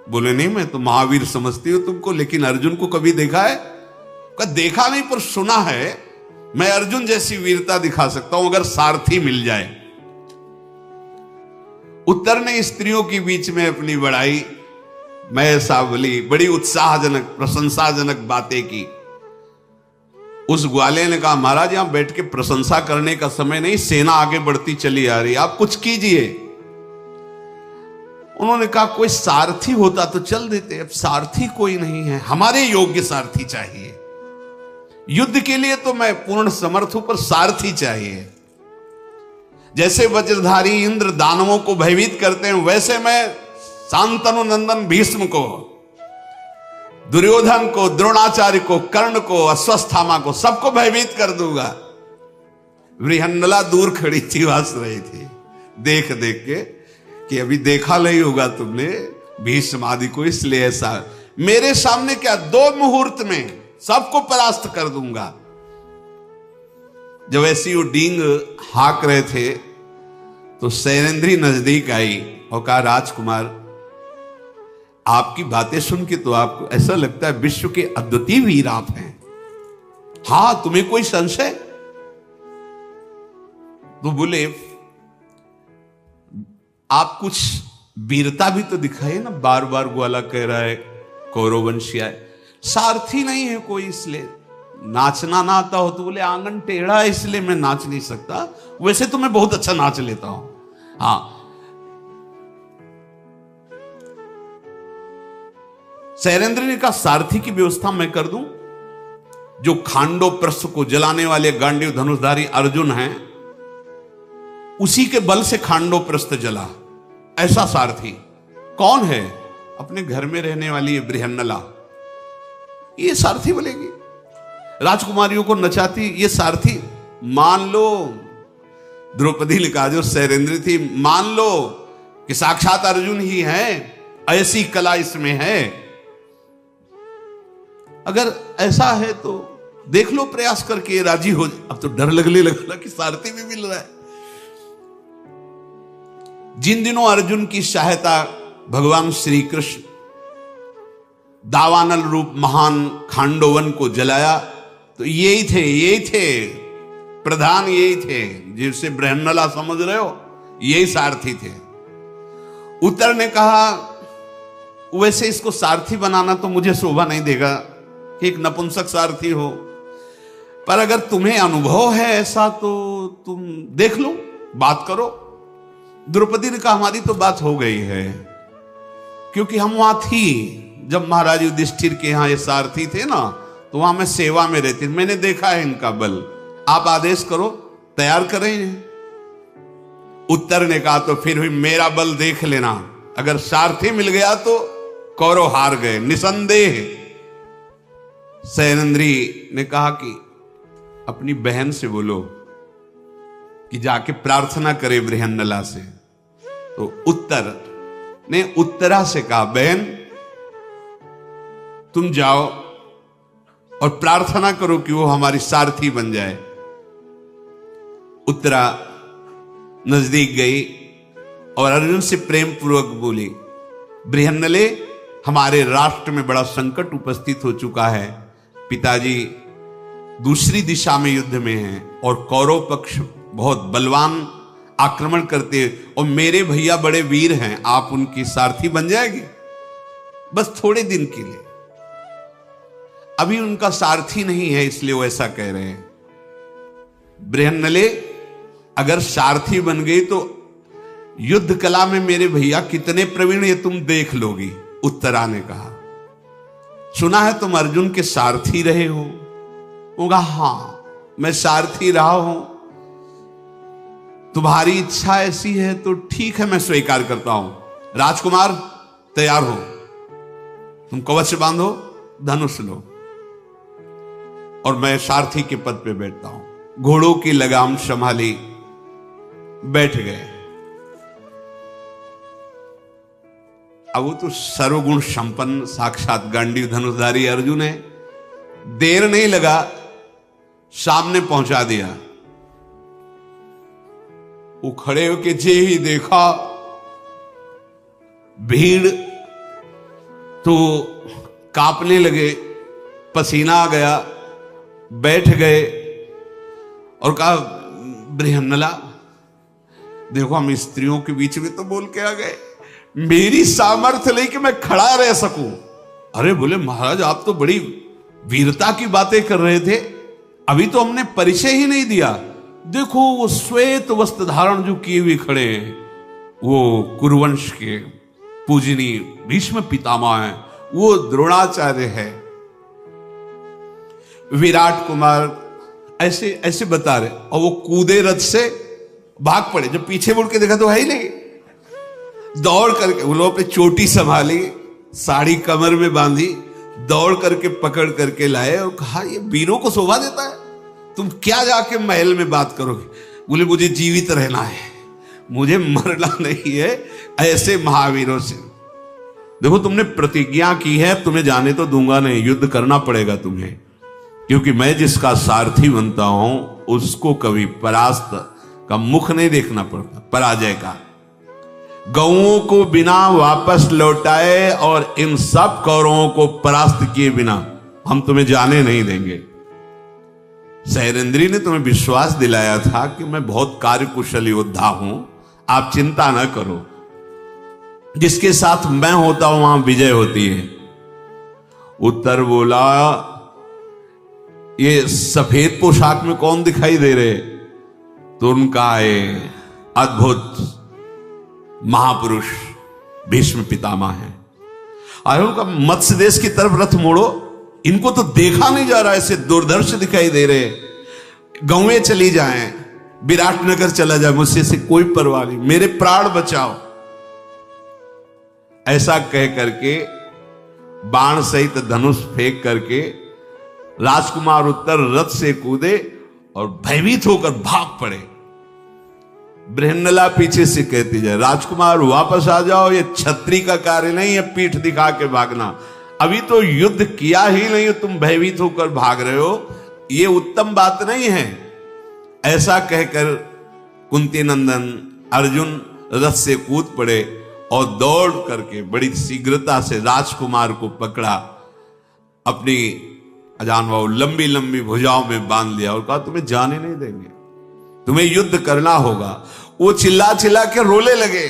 बोले, नहीं मैं तो महावीर समझती हूं तुमको, लेकिन अर्जुन को कभी देखा है? कहा, देखा नहीं पर सुना है, मैं अर्जुन जैसी वीरता दिखा सकता हूं अगर सारथी मिल जाए। उत्तर ने स्त्रियों के बीच में अपनी बड़ाई, मैं ऐसा बोली, बड़ी उत्साहजनक प्रशंसाजनक बातें की। उस ग्वाले ने कहा, महाराज यहां बैठ के प्रशंसा करने का समय नहीं, सेना आगे बढ़ती चली आ रही, आप कुछ कीजिए। उन्होंने कहा, कोई सारथी होता तो चल देते, अब सारथी कोई नहीं है, हमारे योग्य सारथी चाहिए। युद्ध के लिए तो मैं पूर्ण समर्थ हूं, पर सारथी चाहिए। जैसे वज्रधारी इंद्र दानवों को भयभीत करते हैं, वैसे मैं शांतनु नंदन भीष्म को, दुर्योधन को, द्रोणाचार्य को, कर्ण को, अश्वत्थामा को, सबको भयभीत कर दूंगा। बृहन्नला दूर खड़ी थी, हंस रही थी देख देख के कि अभी देखा नहीं होगा तुमने भीष्म आदि को, इसलिए ऐसा मेरे सामने क्या 2 मुहूर्त में सबको परास्त कर दूंगा। जब ऐसी वो डींग हाक रहे थे तो सैरंध्री नजदीक आई और कहा, राजकुमार आपकी बातें सुन के तो आपको ऐसा लगता है विश्व के अद्वितीय वीर आप हैं। हां, तुम्हें कोई संशय? तो बोले, आप कुछ वीरता भी तो दिखाइए ना, बार बार ग्वाला कह रहा है कौरववंशी है, सारथी नहीं है कोई, इसलिए नाचना ना आता हो। तो बोले, आंगन टेढ़ा है इसलिए मैं नाच नहीं सकता, वैसे तो मैं बहुत अच्छा नाच लेता हूं। हाँ, सैरेंद्र ने कहा, सारथी की व्यवस्था मैं कर दूं। जो खांडो प्रस्थ को जलाने वाले गांडीव धनुषधारी अर्जुन हैं, उसी के बल से खांडो प्रस्थ जला, ऐसा सारथी। कौन है? अपने घर में रहने वाली बृहन्नला, ये सारथी बोलेगी। राजकुमारियों को नचाती ये सारथी। मान लो द्रौपदी ने कहा, जो सैरेंद्री थी, मान लो कि साक्षात अर्जुन ही है, ऐसी कला इसमें है। अगर ऐसा है तो देख लो प्रयास करके, राजी हो। अब तो डर लगने लगा कि सारथी भी मिल रहा है। जिन दिनों अर्जुन की सहायता भगवान श्री कृष्ण दावानल रूप महान खांडोवन को जलाया, तो यही थे प्रधान, यही थे जिसे बृहन्नला समझ रहे हो, यही सारथी थे। उत्तर ने कहा, वैसे इसको सारथी बनाना तो मुझे शोभा नहीं देगा कि एक नपुंसक सारथी हो, पर अगर तुम्हें अनुभव है ऐसा तो तुम देख लो, बात करो। द्रौपदी ने कहा, हमारी तो बात हो गई है, क्योंकि हम वहां थी जब महाराज युधिष्ठिर के यहां ये सारथी थे ना, तो वहां मैं सेवा में रहती, मैंने देखा है इनका बल। आप आदेश करो, तैयार करें। उत्तर ने कहा, तो फिर भी मेरा बल देख लेना, अगर सारथी मिल गया तो कौरव हार गए निसंदेह। सैरेंद्री ने कहा कि अपनी बहन से बोलो कि जाके प्रार्थना करे बृहन्नला से। तो उत्तर ने उत्तरा से कहा, बहन तुम जाओ और प्रार्थना करो कि वो हमारी सारथी बन जाए। उत्तरा नजदीक गई और अर्जुन से प्रेम पूर्वक बोली, बृहन्नले, हमारे राष्ट्र में बड़ा संकट उपस्थित हो चुका है। पिताजी दूसरी दिशा में युद्ध में हैं और कौरव पक्ष बहुत बलवान आक्रमण करते हैं, और मेरे भैया बड़े वीर हैं, आप उनकी सारथी बन जाएगी बस थोड़े दिन के लिए। अभी उनका सारथी नहीं है, इसलिए वो ऐसा कह रहे हैं। बृहन्नले, अगर सारथी बन गई तो युद्ध कला में मेरे भैया कितने प्रवीण, ये तुम देख लोगी। उत्तरा ने कहा, सुना है तुम अर्जुन के सारथी रहे हो। होगा, हां मैं सारथी रहा हूं, तुम्हारी इच्छा ऐसी है तो ठीक है, मैं स्वीकार करता हूं। राजकुमार तैयार हो, तुम कवच बांधो, धनुष लो, और मैं सारथी के पद पे बैठता हूं। घोड़ों की लगाम संभाली, बैठ गए। अब वो तो सर्वगुण संपन्न साक्षात गांडीव धनुषधारी अर्जुन है। देर नहीं लगा, सामने पहुंचा दिया। वो खड़े होके जे ही देखा भीड़, तो कांपने लगे, पसीना आ गया, बैठ गए और कहा, बृहन्नला देखो, हम स्त्रियों के बीच में तो बोल के आ गए, मेरी सामर्थ्य नहीं कि मैं खड़ा रह सकूं। अरे बोले, महाराज आप तो बड़ी वीरता की बातें कर रहे थे, अभी तो हमने परिचय ही नहीं दिया। देखो वो श्वेत वस्त्र धारण जो किए हुए खड़े हैं, वो कुरुवंश के पूजनीय भीष्म पितामह हैं, वो द्रोणाचार्य है। विराट कुमार ऐसे ऐसे बता रहे, और वो कूदे रथ से भाग पड़े। जब पीछे मुड़ के देखा तो है ही नहीं, दौड़ करके वो लोग अपनी चोटी संभाली, साड़ी कमर में बांधी, दौड़ करके पकड़ करके लाए और कहा, ये वीरों को शोभा देता है, तुम क्या जाके महल में बात करोगे। बोले, मुझे जीवित रहना है, मुझे मरना नहीं है ऐसे महावीरों से। देखो तुमने प्रतिज्ञा की है, तुम्हें जाने तो दूंगा नहीं, युद्ध करना पड़ेगा तुम्हें, क्योंकि मैं जिसका सारथी बनता हूं उसको कभी परास्त का मुख नहीं देखना पड़ता, पराजय का। गौओं को बिना वापस लौटाए और इन सब कौरवों को परास्त किए बिना हम तुम्हें जाने नहीं देंगे। सैरेंद्री ने तुम्हें विश्वास दिलाया था कि मैं बहुत कार्यकुशल योद्धा हूं, आप चिंता न करो, जिसके साथ मैं होता हूं वहां विजय होती है। उत्तर बोला, ये सफेद पोशाक में कौन दिखाई दे रहे? तो उनका अद्भुत महापुरुष भीष्म पितामह है। आयों का मत्स्य देश की तरफ रथ मोड़ो, इनको तो देखा नहीं जा रहा, ऐसे दुर्दर्श दिखाई दे रहे। गांवें चली जाएं, विराटनगर चला जाए, मुझसे से कोई परवाह नहीं, मेरे प्राण बचाओ। ऐसा कह करके बाण सहित धनुष फेंक करके राजकुमार उत्तर रथ से कूदे और भयभीत होकर भाग पड़े। बृहन्नला पीछे से कहती जाए, राजकुमार वापस आ जाओ, ये छत्री का कार्य नहीं है पीठ दिखा के भागना। अभी तो युद्ध किया ही नहीं, तुम भयभीत होकर भाग रहे हो, ये उत्तम बात नहीं है। ऐसा कहकर कुंती नंदन अर्जुन रथ से कूद पड़े और दौड़ करके बड़ी शीघ्रता से राजकुमार को पकड़ा, अपनी अजानबाहु लंबी लंबी भुजाओं में बांध लिया और कहा तुम्हें जाने नहीं देंगे, तुम्हें युद्ध करना होगा। वो चिल्ला चिल्ला के रोने लगे,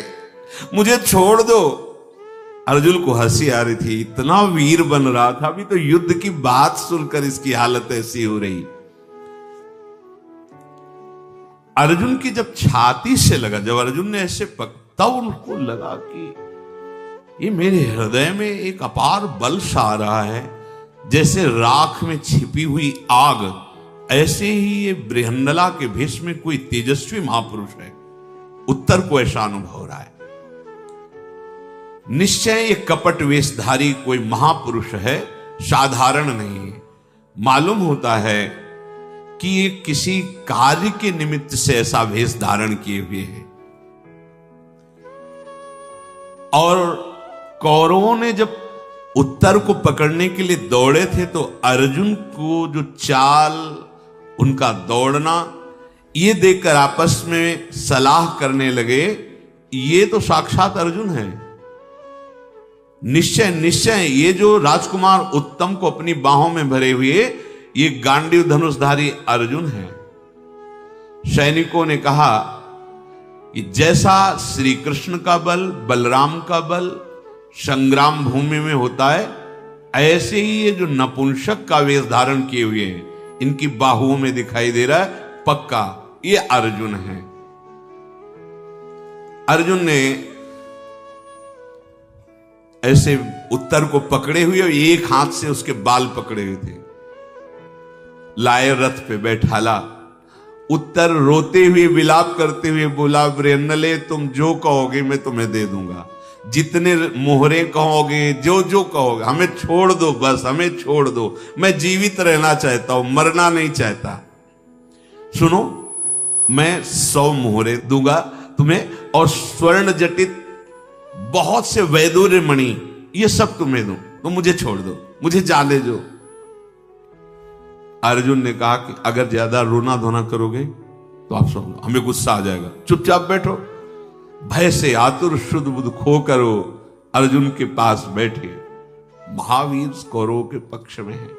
मुझे छोड़ दो। अर्जुन को हंसी आ रही थी, इतना वीर बन रहा था, अभी तो युद्ध की बात सुनकर इसकी हालत ऐसी हो रही। अर्जुन की जब छाती से लगा, जब अर्जुन ने ऐसे तब उनको लगा कि ये मेरे हृदय में एक अपार बल सा आ रहा है, जैसे राख में छिपी हुई आग, ऐसे ही ये बृहन्नला के भेष में कोई तेजस्वी महापुरुष है। उत्तर को ऐसा अनुभव हो रहा है, निश्चय ये कपट वेशधारी कोई महापुरुष है, साधारण नहीं है। मालूम होता है कि ये किसी कार्य के निमित्त से ऐसा वेश धारण किए हुए है। और कौरवों ने जब उत्तर को पकड़ने के लिए दौड़े थे तो अर्जुन को जो चाल, उनका दौड़ना, ये देखकर आपस में सलाह करने लगे, ये तो साक्षात अर्जुन है। निश्चय निश्चय ये जो राजकुमार उत्तम को अपनी बाहों में भरे हुए ये गांडीव धनुषधारी अर्जुन है। सैनिकों ने कहा कि जैसा श्री कृष्ण का बल, बलराम का बल संग्राम भूमि में होता है, ऐसे ही ये जो नपुंसक का वेश धारण किए हुए हैं, इनकी बाहुओं में दिखाई दे रहा है, पक्का ये अर्जुन है। अर्जुन ने ऐसे उत्तर को पकड़े हुए और एक हाथ से उसके बाल पकड़े हुए थे, लाए रथ पे बैठाला। उत्तर रोते हुए विलाप करते हुए बोला, बृहन्नले तुम जो कहोगे मैं तुम्हें दे दूंगा, जितने मोहरे कहोगे, जो जो कहोगे, हमें छोड़ दो, बस हमें छोड़ दो, मैं जीवित रहना चाहता हूं, मरना नहीं चाहता। सुनो, मैं 100 मोहरे दूंगा तुम्हें और स्वर्ण जटित बहुत से वैदूर्य मणि, ये सब तुम्हें दूं, तो मुझे छोड़ दो, मुझे जाने दो। अर्जुन ने कहा कि अगर ज्यादा रोना धोना करोगे तो आप सुनो, हमें गुस्सा आ जाएगा, चुपचाप बैठो। भय से आतुर शुद्ध बुद्ध खो करो अर्जुन के पास बैठे। महावीर कौरवों के पक्ष में है।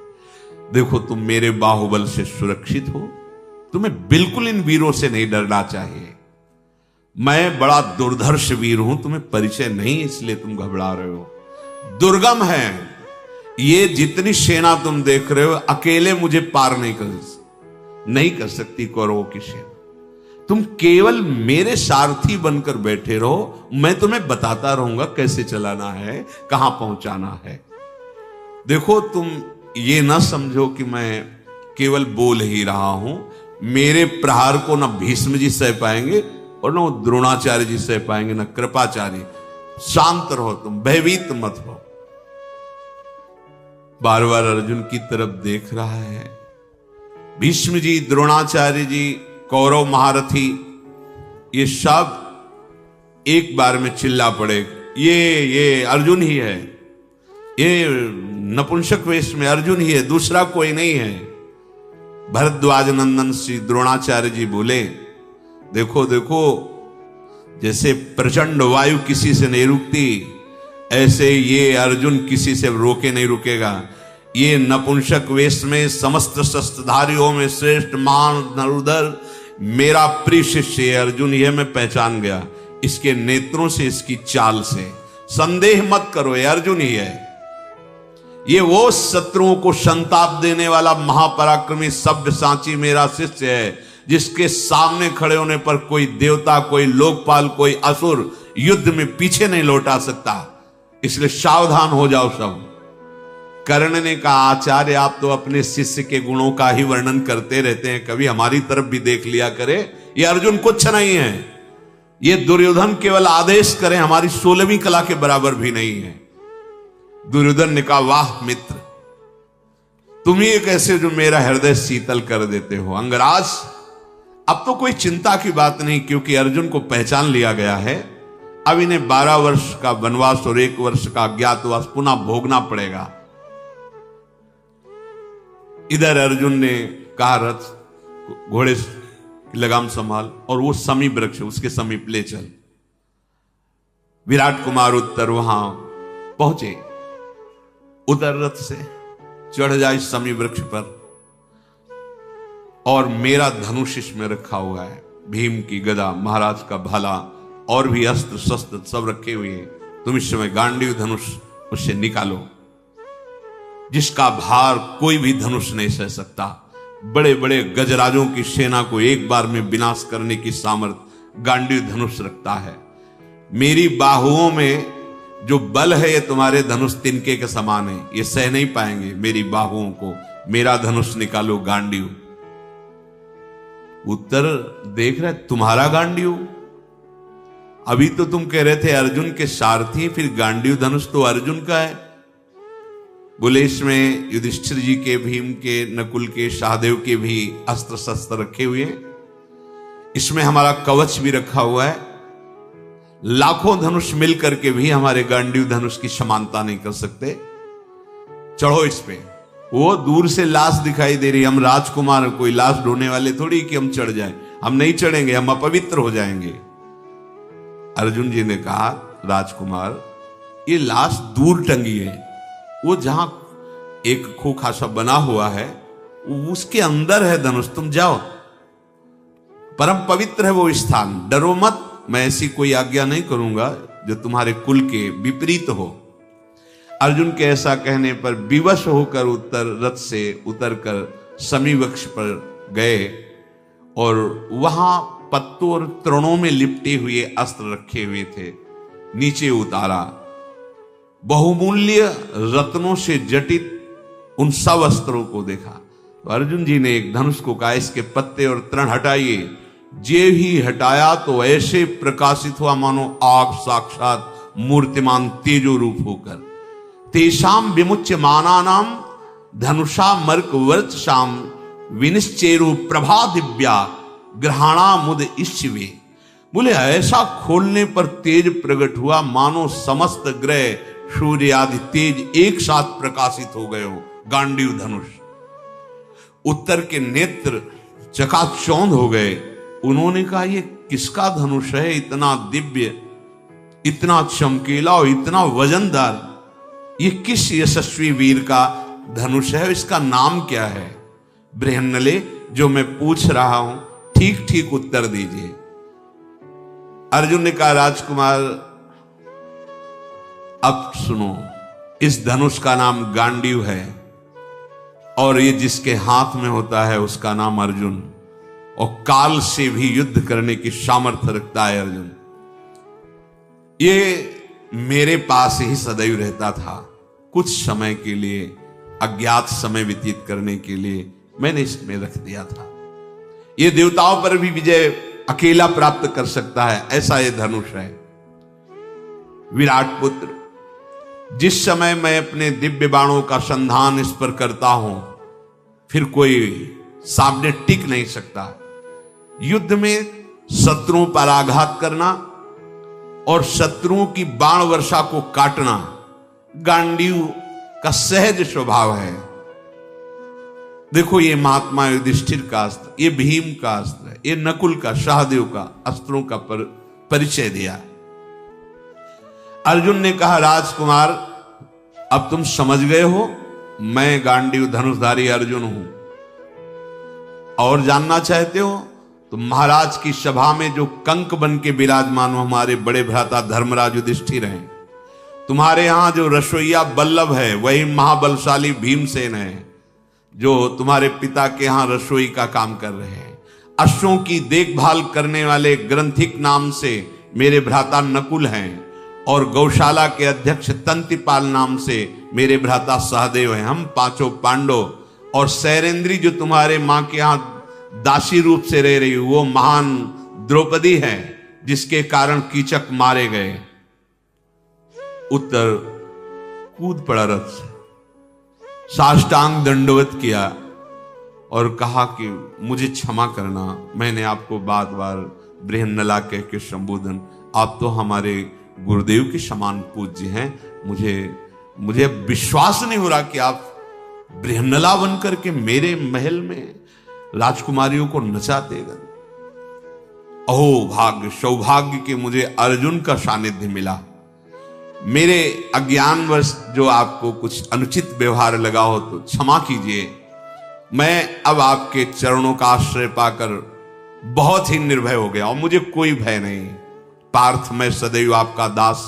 देखो तुम मेरे बाहुबल से सुरक्षित हो, तुम्हें बिल्कुल इन वीरों से नहीं डरना चाहिए। मैं बड़ा दुर्धर्ष वीर हूं, तुम्हें परिचय नहीं इसलिए तुम घबरा रहे हो। दुर्गम है ये, जितनी सेना तुम देख रहे हो अकेले मुझे पार नहीं कर सकती कौरवों की सेना। तुम केवल मेरे सारथी बनकर बैठे रहो, मैं तुम्हें बताता रहूंगा कैसे चलाना है, कहां पहुंचाना है। देखो तुम ये ना समझो कि मैं केवल बोल ही रहा हूं, मेरे प्रहार को ना भीष्म जी सह पाएंगे और ना द्रोणाचार्य जी सह पाएंगे, ना कृपाचार्य। शांत रहो, तुम भयभीत मत हो। बार बार अर्जुन की तरफ देख रहा है। भीष्म जी, द्रोणाचार्य जी, कौरव महारथी, ये सब एक बार में चिल्ला पड़े, ये अर्जुन ही है, ये नपुंसक वेश में अर्जुन ही है, दूसरा कोई नहीं है। भरद्वाज नंदन श्री द्रोणाचार्य जी बोले, देखो देखो, जैसे प्रचंड वायु किसी से नहीं रुकती, ऐसे ये अर्जुन किसी से रोके नहीं रुकेगा। ये नपुंसक वेश में समस्त शस्त्रधारियों में श्रेष्ठ महान नरुदर मेरा प्रिय शिष्य अर्जुन, यह मैं पहचान गया इसके नेत्रों से, इसकी चाल से। संदेह मत करो, ये अर्जुन ही है। ये वो शत्रुओं को संताप देने वाला महापराक्रमी सब्यसाची मेरा शिष्य है, जिसके सामने खड़े होने पर कोई देवता, कोई लोकपाल, कोई असुर युद्ध में पीछे नहीं लौटा सकता। इसलिए सावधान हो जाओ सब। कर्ण ने कहा, आचार्य आप तो अपने शिष्य के गुणों का ही वर्णन करते रहते हैं, कभी हमारी तरफ भी देख लिया करे। ये अर्जुन कुछ नहीं है, ये दुर्योधन केवल आदेश करें, हमारी 16वीं कला के बराबर भी नहीं है। दुर्योधन ने कहा, वाह मित्र, तुम ही एक ऐसे जो मेरा हृदय शीतल कर देते हो। अंगराज, अब तो कोई चिंता की बात नहीं, क्योंकि अर्जुन को पहचान लिया गया है। अब इन्हें 12 वर्ष का वनवास और 1 वर्ष का अज्ञातवास पुनः भोगना पड़ेगा। इधर अर्जुन ने कहा, रथ घोड़े की लगाम संभाल और वो समी वृक्ष उसके समीप ले चल। विराट कुमार उत्तर वहां पहुंचे। उतर रथ से, चढ़ जाए समी वृक्ष पर, और मेरा धनुष इसमें रखा हुआ है, भीम की गदा, महाराज का भाला और भी अस्त्र शस्त्र सब रखे हुए हैं। तुम इस समय गांडीव धनुष उससे निकालो, जिसका भार कोई भी धनुष नहीं सह सकता। बड़े बड़े गजराजों की सेना को एक बार में विनाश करने की सामर्थ्य गांडीव धनुष रखता है। मेरी बाहुओं में जो बल है, ये तुम्हारे धनुष तिनके के समान है, ये सह नहीं पाएंगे मेरी बाहुओं को। मेरा धनुष निकालो गांडीव। उत्तर देख रहे, तुम्हारा गांडीव? अभी तो तुम कह रहे थे अर्जुन के सारथी, फिर गांडीव धनुष तो अर्जुन का है। बोले, इसमें युधिष्ठिर जी के, भीम के, नकुल के, सहदेव के भी अस्त्र शस्त्र रखे हुए हैं। इसमें हमारा कवच भी रखा हुआ है। लाखों धनुष मिलकर के भी हमारे गांडीव धनुष की समानता नहीं कर सकते। चढ़ो इस पे। वो दूर से लाश दिखाई दे रही, हम राजकुमार कोई लाश ढोने वाले थोड़ी कि हम चढ़ जाएं। हम नहीं चढ़ेंगे, हम अपवित्र हो जाएंगे। अर्जुन जी ने कहा, राजकुमार, ये लाश दूर टंगी है, वो जहां एक खोखा सा बना हुआ है उसके अंदर है धनुष, तुम जाओ, परम पवित्र है वो स्थान, डरो मत। मैं ऐसी कोई आज्ञा नहीं करूंगा जो तुम्हारे कुल के विपरीत हो। अर्जुन के ऐसा कहने पर विवश होकर रथ से उतरकर समी वृक्ष पर गए और वहां पत्तों और तृणों में लिपटे हुए अस्त्र रखे हुए थे, नीचे उतारा। बहुमूल्य रत्नों से जटित उन सब अस्त्रों को देखा तो अर्जुन जी ने एक धनुष को कहा, इसके पत्ते और तृण हटाइए। जे ही हटाया तो ऐसे प्रकाशित हुआ मानो आग साक्षात मूर्तिमान तेजो रूप होकर। तेषाम विमुच्य मानानाम धनुषा मर्क वर्चसाम विनिश्चेरु प्रभा दिव्या ग्रहाणा मुद इश्वे। बोले, ऐसा खोलने पर तेज प्रकट हुआ मानो समस्त ग्रह सूर्य आदि तेज एक साथ प्रकाशित हो गए हो। गांडीव धनुष। उत्तर के नेत्र चकाचौंध हो गए। उन्होंने कहा, ये किसका धनुष है, इतना दिव्य, इतना चमकीला और इतना वजनदार? ये किस यशस्वी वीर का धनुष है, इसका नाम क्या है? बृहन्नले, जो मैं पूछ रहा हूं ठीक ठीक उत्तर दीजिए। अर्जुन ने कहा, राजकुमार अब सुनो, इस धनुष का नाम गांडीव है और ये जिसके हाथ में होता है उसका नाम अर्जुन, और काल से भी युद्ध करने की सामर्थ्य रखता है अर्जुन। ये मेरे पास ही सदैव रहता था। कुछ समय के लिए, अज्ञात समय व्यतीत करने के लिए मैंने इसमें रख दिया था। ये देवताओं पर भी विजय अकेला प्राप्त कर सकता है, ऐसा ये धनुष है। विराट पुत्र, जिस समय मैं अपने दिव्य बाणों का संधान इस पर करता हूं, फिर कोई सामने टिक नहीं सकता। युद्ध में शत्रुओं पर आघात करना और शत्रुओं की बाण वर्षा को काटना गांडीव का सहज स्वभाव है। देखो, ये महात्मा युधिष्ठिर का अस्त्र, ये भीम का अस्त्र है, ये नकुल का, सहदेव का अस्त्रों का परिचय दिया। अर्जुन ने कहा, राजकुमार, अब तुम समझ गए हो मैं गांडीव धनुषधारी अर्जुन हूं, और जानना चाहते हो तो महाराज की सभा में जो कंक बन के विराजमान हो हमारे बड़े भ्राता धर्मराज युधिष्ठिर हैं। तुम्हारे यहां जो रसोईया बल्लभ है वही महाबलशाली भीमसेन है, जो तुम्हारे पिता के यहां रसोई का काम कर रहे हैं। अश्वों की देखभाल करने वाले ग्रंथिक नाम से मेरे भ्राता नकुल हैं, और गौशाला के अध्यक्ष तंतिपाल नाम से मेरे भ्राता सहदेव हैं। हम पांचों पांडव, और सैरेंद्री जो तुम्हारे मां के यहां दासी रूप से रह रही, वो महान द्रौपदी है जिसके कारण कीचक मारे गए। उत्तर कूद पड़ा रथ से, साष्टांग दंडवत किया और कहा कि मुझे क्षमा करना, मैंने आपको बार बार बृहन्नला कह के संबोधन, आप तो हमारे गुरुदेव के समान पूज्य हैं, मुझे विश्वास नहीं हो रहा कि आप बृहन्नला बनकर के मेरे महल में राजकुमारियों को नचाते गए। अहो भाग्य, सौभाग्य के मुझे अर्जुन का सानिध्य मिला। मेरे अज्ञानवश जो आपको कुछ अनुचित व्यवहार लगा हो तो क्षमा कीजिए। मैं अब आपके चरणों का आश्रय पाकर बहुत ही निर्भय हो गया और मुझे कोई भय नहीं। पार्थ, मैं सदैव आपका दास।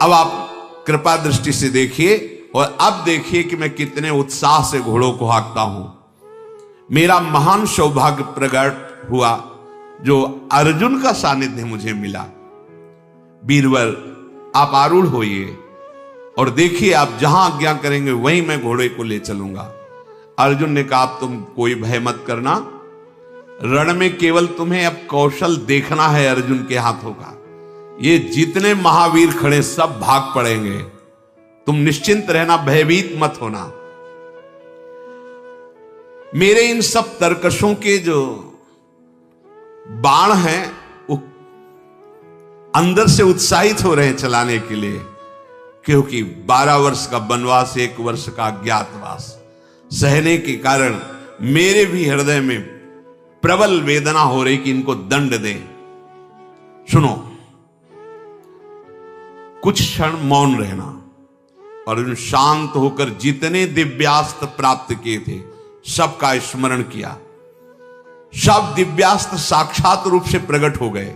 अब आप कृपा दृष्टि से देखिए और अब देखिए कि मैं कितने उत्साह से घोड़ों को हाँकता हूं। मेरा महान सौभाग्य प्रकट हुआ जो अर्जुन का सानिध्य मुझे मिला। बीरबल, आप आरूढ़ होइए और देखिए, आप जहां आज्ञा करेंगे वहीं मैं घोड़े को ले चलूंगा। अर्जुन ने कहा, तुम कोई भय मत करना, रण में केवल तुम्हें अब कौशल देखना है अर्जुन के हाथों का। ये जितने महावीर खड़े सब भाग पड़ेंगे, तुम निश्चिंत रहना, भयभीत मत होना। मेरे इन सब तरकशों के जो बाण हैं वो अंदर से उत्साहित हो रहे हैं चलाने के लिए, क्योंकि 12 वर्ष का वनवास, 1 वर्ष का अज्ञातवास सहने के कारण मेरे भी हृदय में प्रबल वेदना हो रही कि इनको दंड दें। सुनो, कुछ क्षण मौन रहना। अर्जुन शांत होकर जितने दिव्यास्त्र प्राप्त किए थे सबका स्मरण किया। सब दिव्यास्त्र साक्षात रूप से प्रकट हो गए।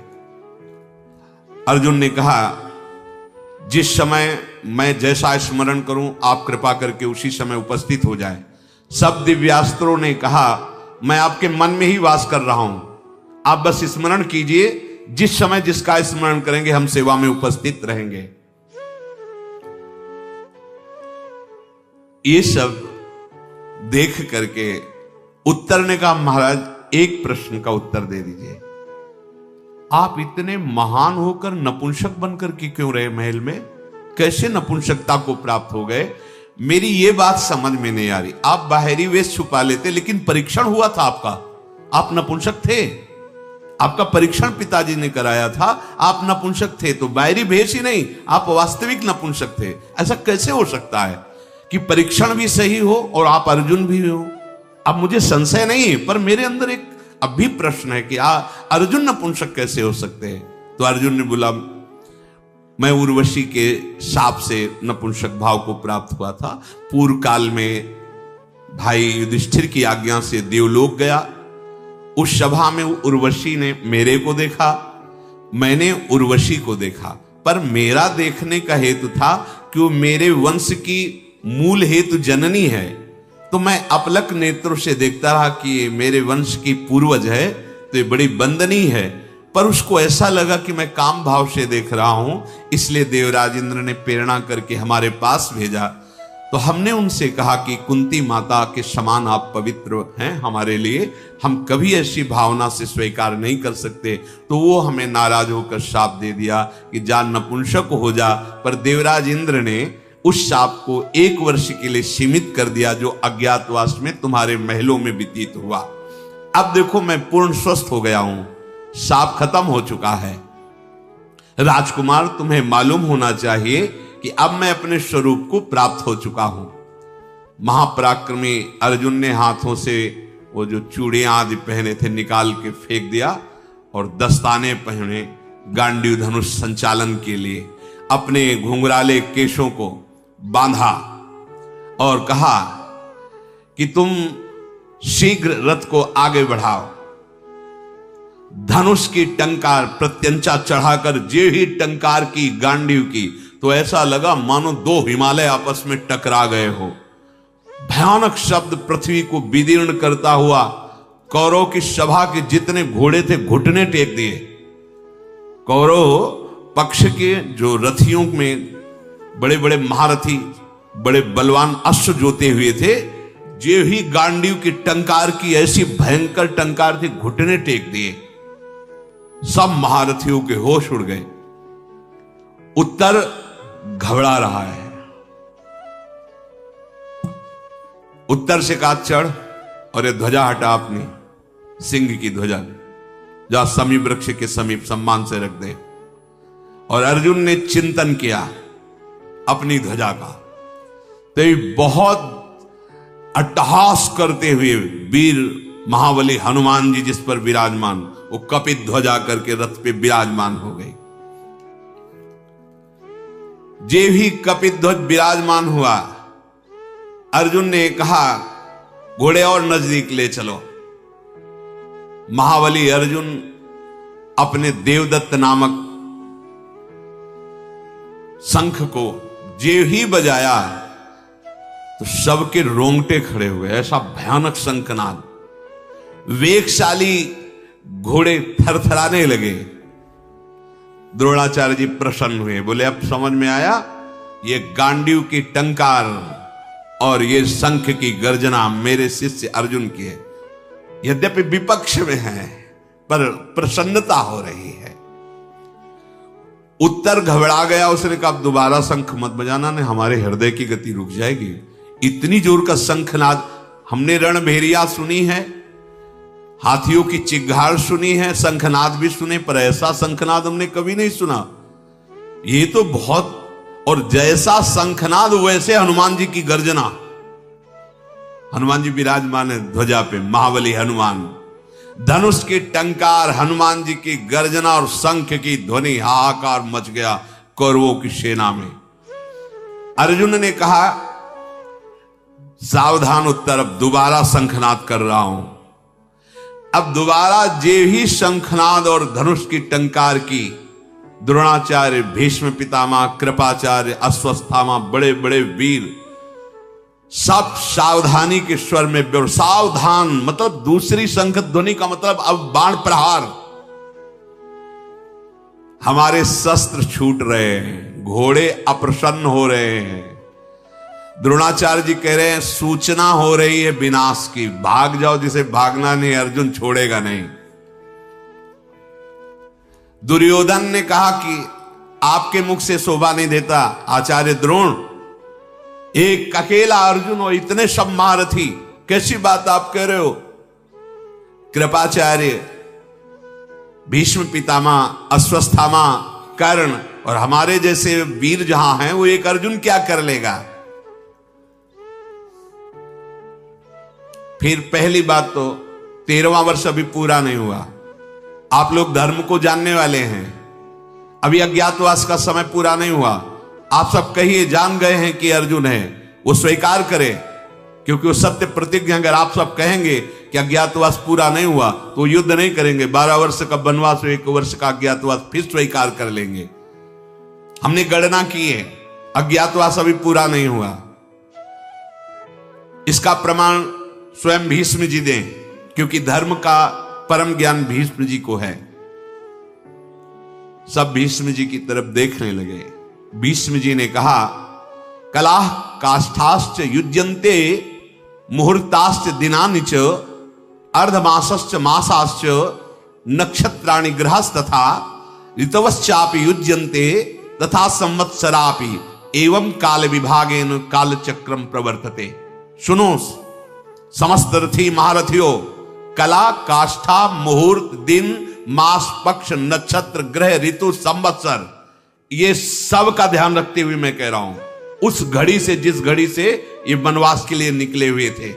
अर्जुन ने कहा, जिस समय मैं जैसा स्मरण करूं आप कृपा करके उसी समय उपस्थित हो जाए। सब दिव्यास्त्रों ने कहा, मैं आपके मन में ही वास कर रहा हूं, आप बस स्मरण कीजिए, जिस समय जिसका स्मरण करेंगे हम सेवा में उपस्थित रहेंगे। ये सब देख करके उत्तर ने कहा, महाराज एक प्रश्न का उत्तर दे दीजिए, आप इतने महान होकर नपुंसक बनकर के क्यों रहे महल में? कैसे नपुंसकता को प्राप्त हो गए? मेरी ये बात समझ में नहीं आ रही। आप बाहरी वेश छुपा लेते, लेकिन परीक्षण हुआ था आपका, आप नपुंसक थे, आपका परीक्षण पिताजी ने कराया था, आप नपुंसक थे, तो बाहरी भेष ही नहीं, आप वास्तविक नपुंसक थे। ऐसा कैसे हो सकता है कि परीक्षण भी सही हो और आप अर्जुन भी हो? अब मुझे संशय नहीं है, पर मेरे अंदर एक अब भी प्रश्न है कि अर्जुन नपुंसक कैसे हो सकते हैं? तो अर्जुन ने बोला, मैं उर्वशी के शाप से नपुंसक भाव को प्राप्त हुआ था। पूर्व काल में भाई युधिष्ठिर की आज्ञा से देवलोक गया। उस सभा में उर्वशी ने मेरे को देखा, मैंने उर्वशी को देखा, पर मेरा देखने का हेतु था कि वो मेरे वंश की मूल हेतु जननी है। तो मैं अपलक नेत्रों से देखता रहा कि ये मेरे वंश की पूर्वज है, तो ये बड़ी बंदनी है। पर उसको ऐसा लगा कि मैं काम भाव से देख रहा हूं, इसलिए देवराज इंद्र ने प्रेरणा करके हमारे पास भेजा। तो हमने उनसे कहा कि कुंती माता के समान आप पवित्र हैं हमारे लिए, हम कभी ऐसी भावना से स्वीकार नहीं कर सकते। तो वो हमें नाराज होकर शाप दे दिया कि जा नपुंसक हो जा। पर देवराज इंद्र ने उस शाप को 1 वर्ष के लिए सीमित कर दिया, जो अज्ञातवास में तुम्हारे महलों में व्यतीत हुआ। अब देखो, मैं पूर्ण स्वस्थ हो गया हूं, शाप खत्म हो चुका है। राजकुमार, तुम्हें मालूम होना चाहिए कि अब मैं अपने स्वरूप को प्राप्त हो चुका हूं। महापराक्रमी अर्जुन ने हाथों से वो जो चूड़ियां आदि पहने थे निकाल के फेंक दिया और दस्ताने पहने गांडीव धनुष संचालन के लिए। अपने घुंघराले केशों को बांधा और कहा कि तुम शीघ्र रथ को आगे बढ़ाओ। धनुष की टंकार प्रत्यंचा चढ़ाकर जे ही टंकार की गांडीव की, तो ऐसा लगा मानो 2 हिमालय आपस में टकरा गए हो। भयानक शब्द पृथ्वी को विदीर्ण करता हुआ कौरव की सभा के जितने घोड़े थे घुटने टेक दिए। कौरव पक्ष के जो रथियों में बड़े बड़े महारथी, बड़े बलवान अश्व जोते हुए थे, जे ही गांडीव की टंकार की ऐसी भयंकर टंकार थी, घुटने टेक दिए। सब महारथियों के होश उड़ गए। उत्तर घबरा रहा है, उत्तर से कहा चढ़ और ये ध्वजा हटा अपनी, सिंह की ध्वजा जहां समी वृक्ष के समीप सम्मान से रख दे। और अर्जुन ने चिंतन किया अपनी ध्वजा का, तो बहुत अट्टहास करते हुए वीर महाबली हनुमान जी जिस पर विराजमान, वो कपित ध्वजा करके रथ पे विराजमान हो गई। जे भी कपित ध्वज विराजमान हुआ, अर्जुन ने कहा घोड़े और नजदीक ले चलो। महाबली अर्जुन अपने देवदत्त नामक शंख को जे ही बजाया तो सबके रोंगटे खड़े हुए। ऐसा भयानक शंखनाद, वेगशाली घोड़े थरथराने लगे। द्रोणाचार्य जी प्रसन्न हुए, बोले अब समझ में आया, ये गांडीव की टंकार और ये शंख की गर्जना मेरे शिष्य अर्जुन की है। यद्यपि विपक्ष में है पर प्रसन्नता हो रही है। उत्तर घबरा गया, उसने कहा अब दोबारा शंख मत बजाना, ने हमारे हृदय की गति रुक जाएगी। इतनी जोर का शंखनाद हमने रणभेरिया सुनी है, हाथियों की चिघाड़ सुनी है, शंखनाद भी सुने, पर ऐसा शंखनाद हमने कभी नहीं सुना। ये तो बहुत, और जैसा शंखनाद वैसे हनुमान जी की गर्जना। हनुमान जी विराजमान है ध्वजा पे, महाबली हनुमान, धनुष की टंकार, हनुमान जी की गर्जना और शंख की ध्वनि, हाहाकार मच गया कौरवों की सेना में। अर्जुन ने कहा सावधान उत्तर, अब दोबारा शंखनाद कर रहा हूं। अब दोबारा जे ही शंखनाद और धनुष की टंकार की, द्रोणाचार्य, भीष्म पितामह, कृपाचार्य, अश्वत्थामा, बड़े बड़े वीर सब सावधानी के स्वर में, सावधान मतलब दूसरी शंख ध्वनि का मतलब अब बाण प्रहार। हमारे शस्त्र छूट रहे हैं, घोड़े अप्रसन्न हो रहे हैं। द्रोणाचार्य जी कह रहे हैं सूचना हो रही है विनाश की, भाग जाओ, जिसे भागना नहीं अर्जुन छोड़ेगा नहीं। दुर्योधन ने कहा कि आपके मुख से शोभा नहीं देता आचार्य द्रोण, एक अकेला अर्जुन और इतने सब महारथी, कैसी बात आप कह रहे हो। कृपाचार्य, भीष्म पितामह, अश्वत्थामा, कर्ण और हमारे जैसे वीर जहां हैं, वो एक अर्जुन क्या कर लेगा। फिर पहली बात तो 13वां वर्ष अभी पूरा नहीं हुआ, आप लोग धर्म को जानने वाले हैं, अभी अज्ञातवास का समय पूरा नहीं हुआ। आप सब कहिए जान गए हैं कि अर्जुन है, वो स्वीकार करे, क्योंकि वो सत्य प्रतिज्ञा। अगर आप सब कहेंगे कि अज्ञातवास पूरा नहीं हुआ तो युद्ध नहीं करेंगे, 12 वर्ष का वनवास, 1 वर्ष का अज्ञातवास फिर स्वीकार कर लेंगे। हमने गणना की है, अज्ञातवास अभी पूरा नहीं हुआ। इसका प्रमाण स्वयं भीष्म जी दें, क्योंकि धर्म का परम ज्ञान भीष्म जी को है। सब भीष्म जी की तरफ देखने लगे। भीष्म जी ने कहा कलाह काष्ठाश्च युज्यन्ते मुहूर्ताश्च दिनानि च अर्धमासश्च मासाश्च नक्षत्राणि ग्रहस्तथा ऋतवश्चापि युज्यन्ते तथा संवत्सरापि एवं काल विभागेन काल चक्रम प्रवर्तते। सुनो समस्त रथी महारथियों, कला, काष्ठा, मुहूर्त, दिन, मास, पक्ष, नक्षत्र, ग्रह, ऋतु, संवत्सर, ये सब का ध्यान रखते हुए मैं कह रहा हूं, उस घड़ी से जिस घड़ी से ये वनवास के लिए निकले हुए थे,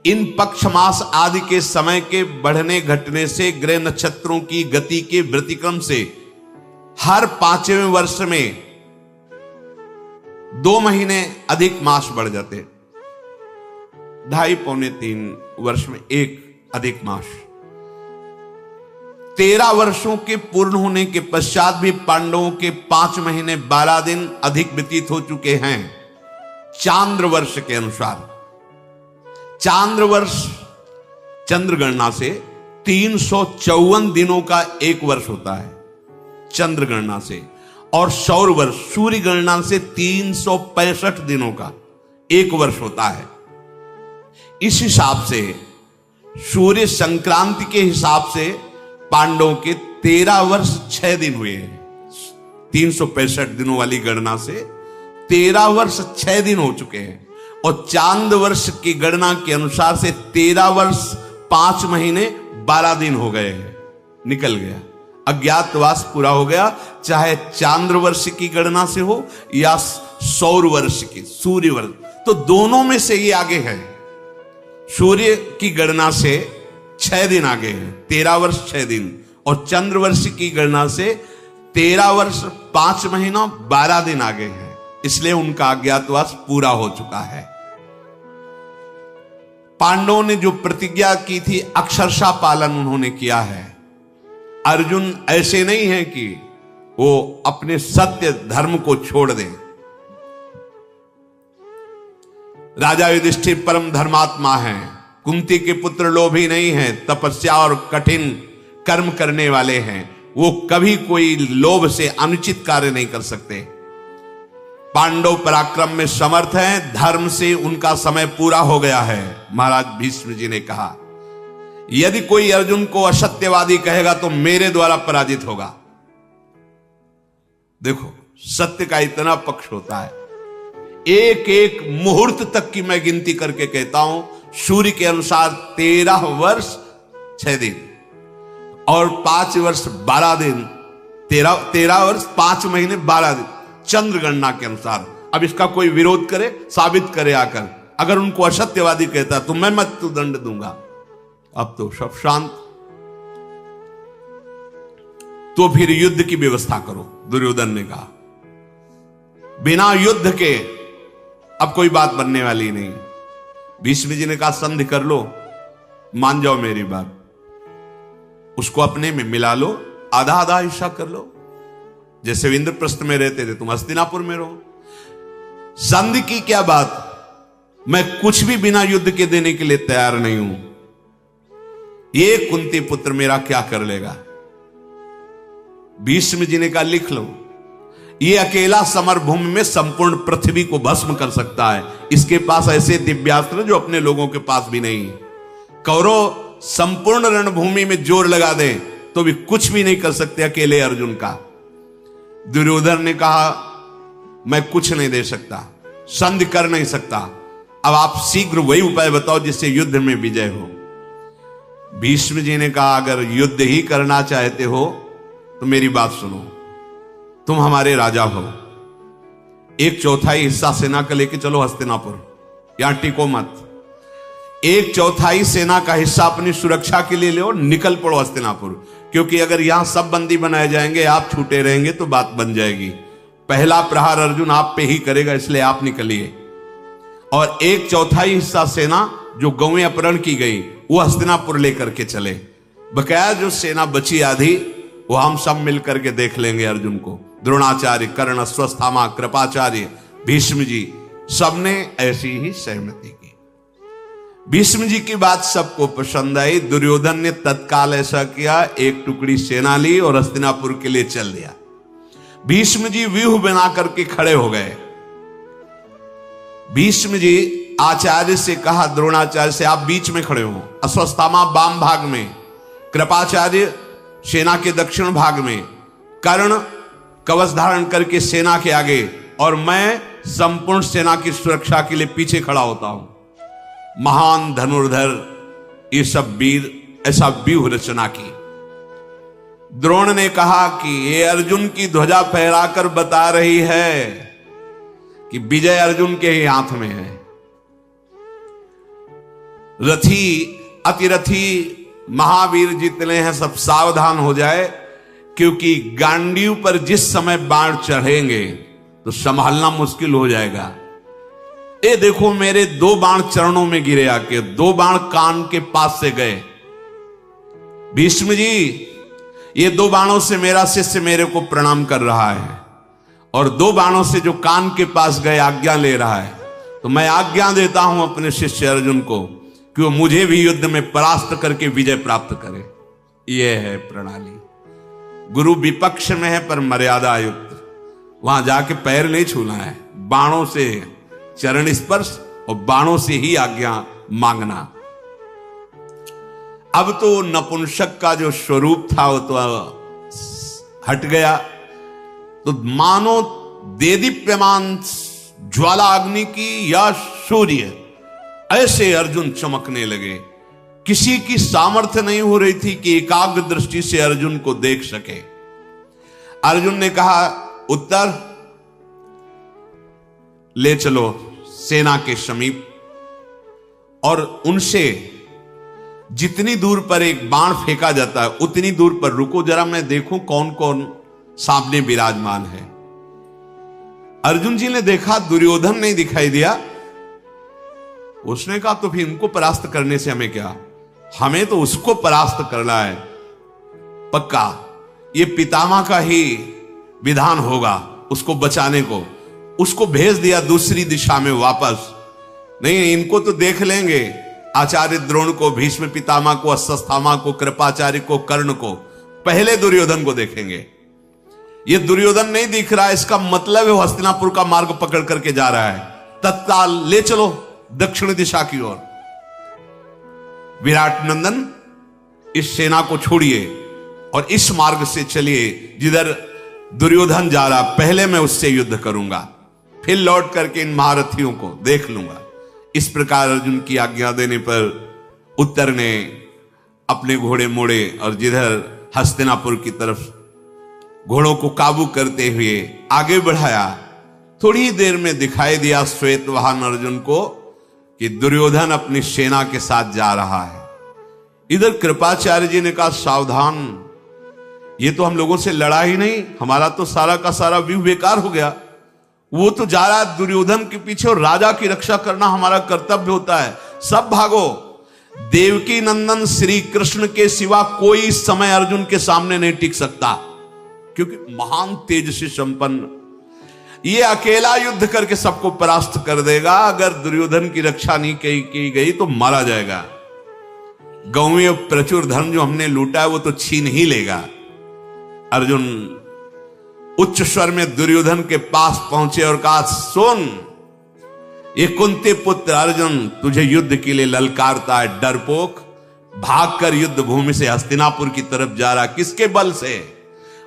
इन पक्ष मास आदि के समय के बढ़ने घटने से, ग्रह नक्षत्रों की गति के व्यतिक्रम से हर 5वें वर्ष में 2 महीने अधिक मास बढ़ जाते, 2.5 पौने 3 वर्ष में 1 अधिक मास। 13 वर्षों के पूर्ण होने के पश्चात भी पांडवों के 5 महीने 12 दिन अधिक व्यतीत हो चुके हैं चांद्र वर्ष के अनुसार। चांद्र वर्ष चंद्र गणना से 354 दिनों का 1 वर्ष होता है चंद्र गणना से, और सौर वर्ष सूर्य गणना से 365 दिनों का 1 वर्ष होता है। इस हिसाब से सूर्य संक्रांति के हिसाब से पांडवों के 13 वर्ष 6 दिन हुए हैं। 365 दिनों वाली गणना से 13 वर्ष 6 दिन हो चुके हैं, और चांद वर्ष की गणना के अनुसार से 13 वर्ष 5 महीने 12 दिन हो गए हैं, निकल गया, अज्ञातवास पूरा हो गया। चाहे चांद्र वर्ष की गणना से हो या सौर वर्ष की, सूर्य वर्ष, तो दोनों में से ये आगे है। सूर्य की गणना से 6 दिन आगे है, 13 वर्ष 6 दिन, और चंद्र वर्ष की गणना से 13 वर्ष 5 महीना 12 दिन आगे है, इसलिए उनका अज्ञातवास पूरा हो चुका है। पांडवों ने जो प्रतिज्ञा की थी अक्षरशः पालन उन्होंने किया है। अर्जुन ऐसे नहीं है कि वो अपने सत्य धर्म को छोड़ दें। राजा युधिष्ठिर परम धर्मात्मा हैं, कुंती के पुत्र लोभी नहीं हैं, तपस्या और कठिन कर्म करने वाले हैं, वो कभी कोई लोभ से अनुचित कार्य नहीं कर सकते। पांडव पराक्रम में समर्थ हैं, धर्म से उनका समय पूरा हो गया है। महाराज भीष्म जी ने कहा यदि कोई अर्जुन को असत्यवादी कहेगा तो मेरे द्वारा पराजित होगा। देखो सत्य का इतना पक्ष होता है, एक एक मुहूर्त तक की मैं गिनती करके कहता हूं। सूर्य के अनुसार 13 वर्ष 6 दिन और 5 वर्ष 12 दिन, 13 वर्ष 5 महीने 12 दिन चंद्र गणना के अनुसार। अब इसका कोई विरोध करे, साबित करे आकर, अगर उनको असत्यवादी कहता तो मैं मृत्यु दंड दूंगा। अब तो सब शांत। तो फिर युद्ध की व्यवस्था करो, दुर्योधन ने कहा। बिना युद्ध के अब कोई बात बनने वाली नहीं। भीष्म जी ने कहा संधि कर लो, मान जाओ मेरी बात, उसको अपने में मिला लो, आधा आधा हिस्सा कर लो। जैसे इंद्रप्रस्थ में रहते थे, तुम हस्तिनापुर में रहो। संधि की क्या बात, मैं कुछ भी बिना युद्ध के देने के लिए तैयार नहीं हूं। ये कुंती पुत्र मेरा क्या कर लेगा। भीष्म जी ने कहा लिख लो, ये अकेला समरभूमि में संपूर्ण पृथ्वी को भस्म कर सकता है। इसके पास ऐसे दिव्यास्त्र जो अपने लोगों के पास भी नहीं। कौरव संपूर्ण रणभूमि में जोर लगा दे तो भी कुछ भी नहीं कर सकते अकेले अर्जुन का। दुर्योधन ने कहा मैं कुछ नहीं दे सकता, संधि कर नहीं सकता, अब आप शीघ्र वही उपाय बताओ जिससे युद्ध में विजय हो। भीष्म जी ने कहा अगर युद्ध ही करना चाहते हो तो मेरी बात सुनो, तुम हमारे राजा हो, 1/4 हिस्सा सेना का लेके चलो हस्तिनापुर, यहां टिको मत। 1/4 सेना का हिस्सा अपनी सुरक्षा के लिए लो, निकल पड़ो हस्तिनापुर, क्योंकि अगर यहां सब बंदी बनाए जाएंगे, आप छूटे रहेंगे तो बात बन जाएगी। पहला प्रहार अर्जुन आप पे ही करेगा, इसलिए आप निकलिए। और 1/4 हिस्सा सेना जो गौएं अपहरण की गई वो हस्तिनापुर लेकर के चले। बकाया जो सेना बची आधी वो हम सब मिलकर के देख लेंगे अर्जुन को। द्रोणाचार्य, कर्ण, अश्वत्थामा, कृपाचार्य, भीष्म जी सबने ऐसी ही सहमति की। भीष्म जी की बात सबको पसंद आई। दुर्योधन ने तत्काल ऐसा किया, एक टुकड़ी सेना ली और हस्तिनापुर के लिए चल दिया। भीष्म जी व्यूह बना करके खड़े हो गए। भीष्म जी आचार्य से कहा, द्रोणाचार्य से आप बीच में खड़े हो, अश्वत्थामा वाम भाग में, कृपाचार्य सेना के दक्षिण भाग में, कर्ण कवच धारण करके सेना के आगे, और मैं संपूर्ण सेना की सुरक्षा के लिए पीछे खड़ा होता हूं। महान धनुर्धर ये सब वीर ऐसा व्यूह रचना की। द्रोण ने कहा कि ये अर्जुन की ध्वजा फहराकर बता रही है कि विजय अर्जुन के ही हाथ में है। रथी अतिरथी महावीर जितने हैं सब सावधान हो जाए, क्योंकि गांडीव पर जिस समय बाण चढ़ेंगे तो संभालना मुश्किल हो जाएगा। ये देखो मेरे 2 बाण चरणों में गिरे, आके 2 बाण कान के पास से गए। भीष्म जी ये 2 बाणों से मेरा शिष्य मेरे को प्रणाम कर रहा है, और 2 बाणों से जो कान के पास गए आज्ञा ले रहा है, तो मैं आज्ञा देता हूं अपने शिष्य अर्जुन को कि वो मुझे भी युद्ध में परास्त करके विजय प्राप्त करे। यह है प्रणाली। गुरु विपक्ष में है पर मर्यादा युक्त, वहां जाके पैर नहीं छूना है, बाणों से चरण स्पर्श और बाणों से ही आज्ञा मांगना। अब तो नपुंसक का जो स्वरूप था वो तो हट गया, तो मानो देदीप्यमान ज्वाला अग्नि की या सूर्य ऐसे अर्जुन चमकने लगे। किसी की सामर्थ्य नहीं हो रही थी कि एकाग्र दृष्टि से अर्जुन को देख सके। अर्जुन ने कहा, उत्तर ले चलो सेना के समीप और उनसे जितनी दूर पर एक बाण फेंका जाता है उतनी दूर पर रुको, जरा मैं देखूं कौन कौन सामने विराजमान है। अर्जुन जी ने देखा दुर्योधन नहीं दिखाई दिया। उसने कहा तो फिर इनको परास्त करने से हमें क्या, हमें तो उसको परास्त करना है पक्का। ये पितामह का ही विधान होगा उसको बचाने को। उसको भेज दिया दूसरी दिशा में वापस। नहीं, इनको तो देख लेंगे, आचार्य द्रोण को, भीष्म पितामह को, अश्वत्थामा को, कृपाचार्य को, कर्ण को। पहले दुर्योधन को देखेंगे। ये दुर्योधन नहीं दिख रहा है, इसका मतलब है वो हस्तिनापुर का मार्ग पकड़ करके जा रहा है। तत्काल ले चलो दक्षिण दिशा की ओर। विराट नंदन इस सेना को छोड़िए और इस मार्ग से चलिए जिधर दुर्योधन जा रहा, पहले मैं उससे युद्ध करूंगा, फिर लौट करके इन महारथियों को देख लूंगा। इस प्रकार अर्जुन की आज्ञा देने पर उत्तर ने अपने घोड़े मोड़े और जिधर हस्तिनापुर की तरफ घोड़ों को काबू करते हुए आगे बढ़ाया। थोड़ी देर में दिखाई दिया श्वेत वाहन अर्जुन को कि दुर्योधन अपनी सेना के साथ जा रहा है। इधर कृपाचार्य जी ने कहा, सावधान, ये तो हम लोगों से लड़ा ही नहीं, हमारा तो सारा का सारा व्यू बेकार हो गया। वो तो जा रहा है दुर्योधन के पीछे और राजा की रक्षा करना हमारा कर्तव्य होता है। सब भागो। देवकी नंदन श्री कृष्ण के सिवा कोई समय अर्जुन के सामने नहीं टिक सकता, क्योंकि महान तेज से संपन्न ये अकेला युद्ध करके सबको परास्त कर देगा। अगर दुर्योधन की रक्षा नहीं की गई तो मारा जाएगा। गौवें प्रचुर धन जो हमने लूटा है वो तो छीन ही लेगा। अर्जुन उच्च स्वर में दुर्योधन के पास पहुंचे और कहा, सुन, ये कुंती पुत्र अर्जुन तुझे युद्ध के लिए ललकारता है। डरपोक, भागकर युद्ध भूमि से हस्तिनापुर की तरफ जा रहा, किसके बल से?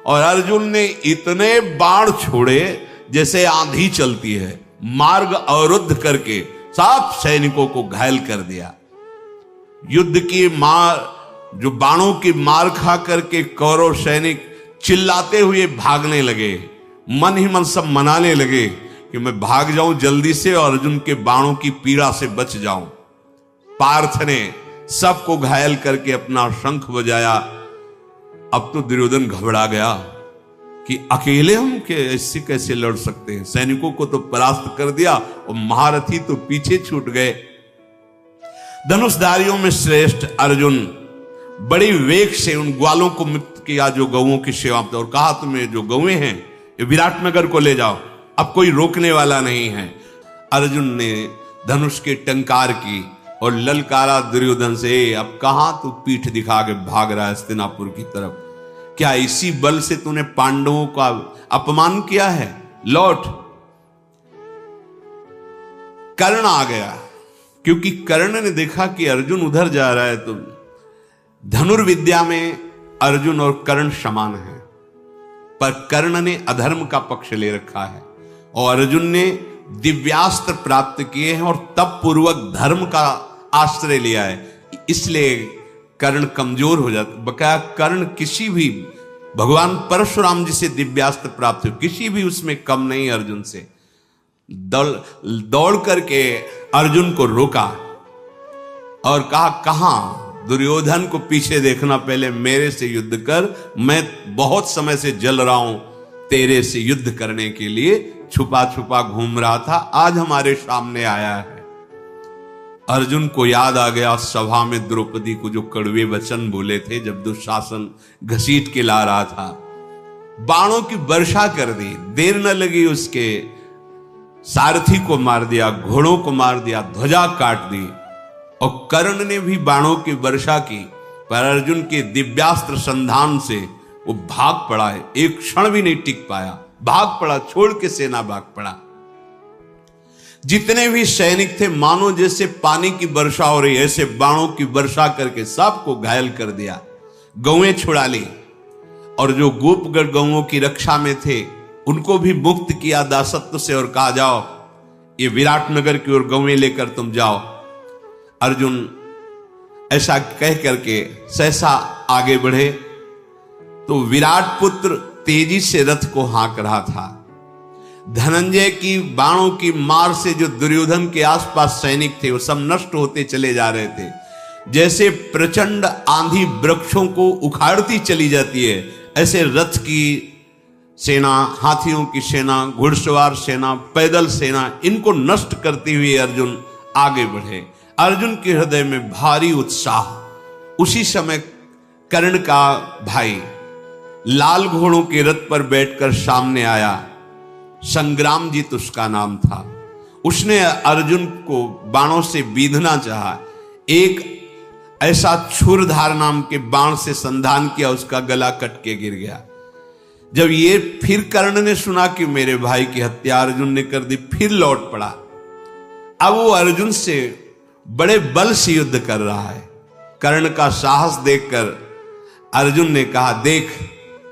और अर्जुन ने इतने बाण छोड़े जैसे आंधी चलती है, मार्ग अवरुद्ध करके सब सैनिकों को घायल कर दिया। युद्ध की मार, जो बाणों की मार खा करके कौरव सैनिक चिल्लाते हुए भागने लगे। मन ही मन सब मनाने लगे कि मैं भाग जाऊं जल्दी से और अर्जुन के बाणों की पीड़ा से बच जाऊं। पार्थ ने सबको घायल करके अपना शंख बजाया। अब तो दुर्योधन घबरा गया कि अकेले हम ऐसे कैसे लड़ सकते हैं। सैनिकों को तो परास्त कर दिया और महारथी तो पीछे छूट गए। धनुषधारियों में श्रेष्ठ अर्जुन बड़ी वेग से उन ग्वालों को मुक्त किया जो गौओं की सेवा में, और कहा, तुम्हें जो गौएं हैं ये विराटनगर को ले जाओ, अब कोई रोकने वाला नहीं है। अर्जुन ने धनुष के टंकार की और ललकारा दुर्योधन से, अब कहां तू पीठ दिखा के भाग रहा है हस्तिनापुर की तरफ? क्या इसी बल से तूने पांडवों का अपमान किया है? लौट। कर्ण आ गया, क्योंकि कर्ण ने देखा कि अर्जुन उधर जा रहा है। तो धनुर्विद्या में अर्जुन और कर्ण समान हैं, पर कर्ण ने अधर्म का पक्ष ले रखा है और अर्जुन ने दिव्यास्त्र प्राप्त किए हैं और तप पूर्वक धर्म का आश्रय लिया है। इसलिए कर्ण कमजोर हो जाता। बकाया कर्ण किसी भी, भगवान परशुराम जी से दिव्यास्त्र प्राप्त हो, किसी भी उसमें कम नहीं अर्जुन से। दौड़ करके अर्जुन को रोका और कहा, कहां? दुर्योधन को पीछे देखना, पहले मेरे से युद्ध कर। मैं बहुत समय से जल रहा हूं तेरे से युद्ध करने के लिए, छुपा छुपा घूम रहा था, आज हमारे सामने आया है। अर्जुन को याद आ गया सभा में द्रौपदी को जो कड़वे वचन बोले थे जब दुशासन घसीट के ला रहा था। बाणों की वर्षा कर दी, देर न लगी, उसके सारथी को मार दिया, घोड़ों को मार दिया, ध्वजा काट दी। और कर्ण ने भी बाणों की वर्षा की, पर अर्जुन के दिव्यास्त्र संधान से वो भाग पड़ा है। एक क्षण भी नहीं टिक पाया, भाग पड़ा, छोड़ के सेना भाग पड़ा। जितने भी सैनिक थे मानो जैसे पानी की वर्षा हो रही, ऐसे बाणों की वर्षा करके सबको घायल कर दिया। गौएं छुड़ा ली और जो गोपगढ़ गौओं की रक्षा में थे उनको भी मुक्त किया दासत्व से और कहा, जाओ ये विराटनगर की ओर गवें लेकर तुम जाओ। अर्जुन ऐसा कह करके सहसा आगे बढ़े तो विराट पुत्र तेजी से रथ को हाँक रहा था। धनंजय की बाणों की मार से जो दुर्योधन के आसपास सैनिक थे वो सब नष्ट होते चले जा रहे थे। जैसे प्रचंड आंधी वृक्षों को उखाड़ती चली जाती है, ऐसे रथ की सेना, हाथियों की सेना, घुड़सवार सेना, पैदल सेना, इनको नष्ट करते हुए अर्जुन आगे बढ़े। अर्जुन के हृदय में भारी उत्साह। उसी समय कर्ण का भाई लाल घोड़ों के रथ पर बैठकर सामने आया। संग्रामजीत उसका नाम था। उसने अर्जुन को बाणों से बीधना चाहा। एक ऐसा छुरधार नाम के बाण से संधान किया, उसका गला कट के गिर गया। जब ये फिर कर्ण ने सुना कि मेरे भाई की हत्या अर्जुन ने कर दी, फिर लौट पड़ा। अब वो अर्जुन से बड़े बल से युद्ध कर रहा है। कर्ण का साहस देखकर अर्जुन ने कहा, देख